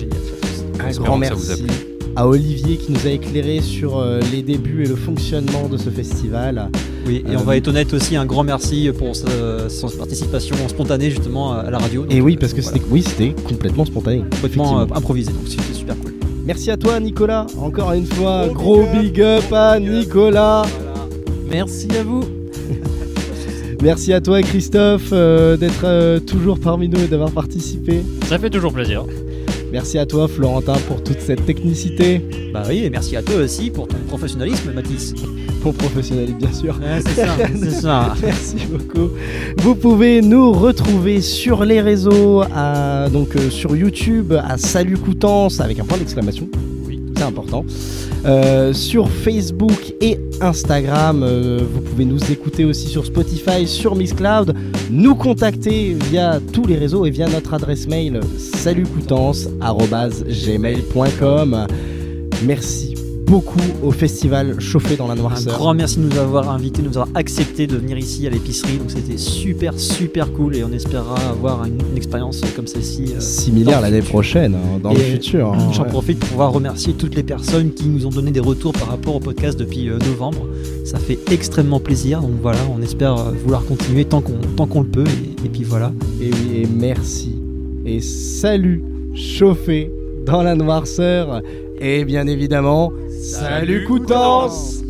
Un Espérons grand que ça vous a merci plu. à Olivier qui nous a éclairé sur les débuts et le fonctionnement de ce festival. Oui, et on va être honnête aussi, un grand merci pour son participation spontanée justement à la radio. Et oui, parce que c'était complètement spontané. complètement effectivement. improvisé, donc c'était super cool. Merci à toi, Nicolas. Encore une fois, gros big up à Nicolas. Merci à vous. Merci à toi, Christophe, d'être toujours parmi nous et d'avoir participé. Ça fait toujours plaisir. Merci à toi, Florentin, pour toute cette technicité. Bah oui, et merci à toi aussi pour ton professionnalisme, Mathis. Pour professionnalisme, bien sûr. C'est ça, c'est ça. Merci beaucoup. Vous pouvez nous retrouver sur les réseaux, sur YouTube à Salut Coutances avec un point d'exclamation. Oui, c'est important. Sur Facebook et Instagram, vous pouvez nous écouter aussi sur Spotify, sur Mixcloud, nous contacter via tous les réseaux et via notre adresse mail salutcoutances@gmail.com. Merci beaucoup au festival Chauffé dans la Un Noirceur. grand merci de nous avoir invités, de nous avoir accepté de venir ici à l'épicerie. Donc c'était super cool et on espérera avoir une expérience comme celle-ci. Similaire l'année prochaine, dans le Et futur. hein, J'en ouais. profite pour pouvoir remercier toutes les personnes qui nous ont donné des retours par rapport au podcast depuis novembre. Ça fait extrêmement plaisir. Donc voilà, on espère vouloir continuer tant qu'on le peut. Et puis voilà. Et oui, et merci. Et salut, Chauffé dans la Noirceur. Et bien évidemment, salut Coutances!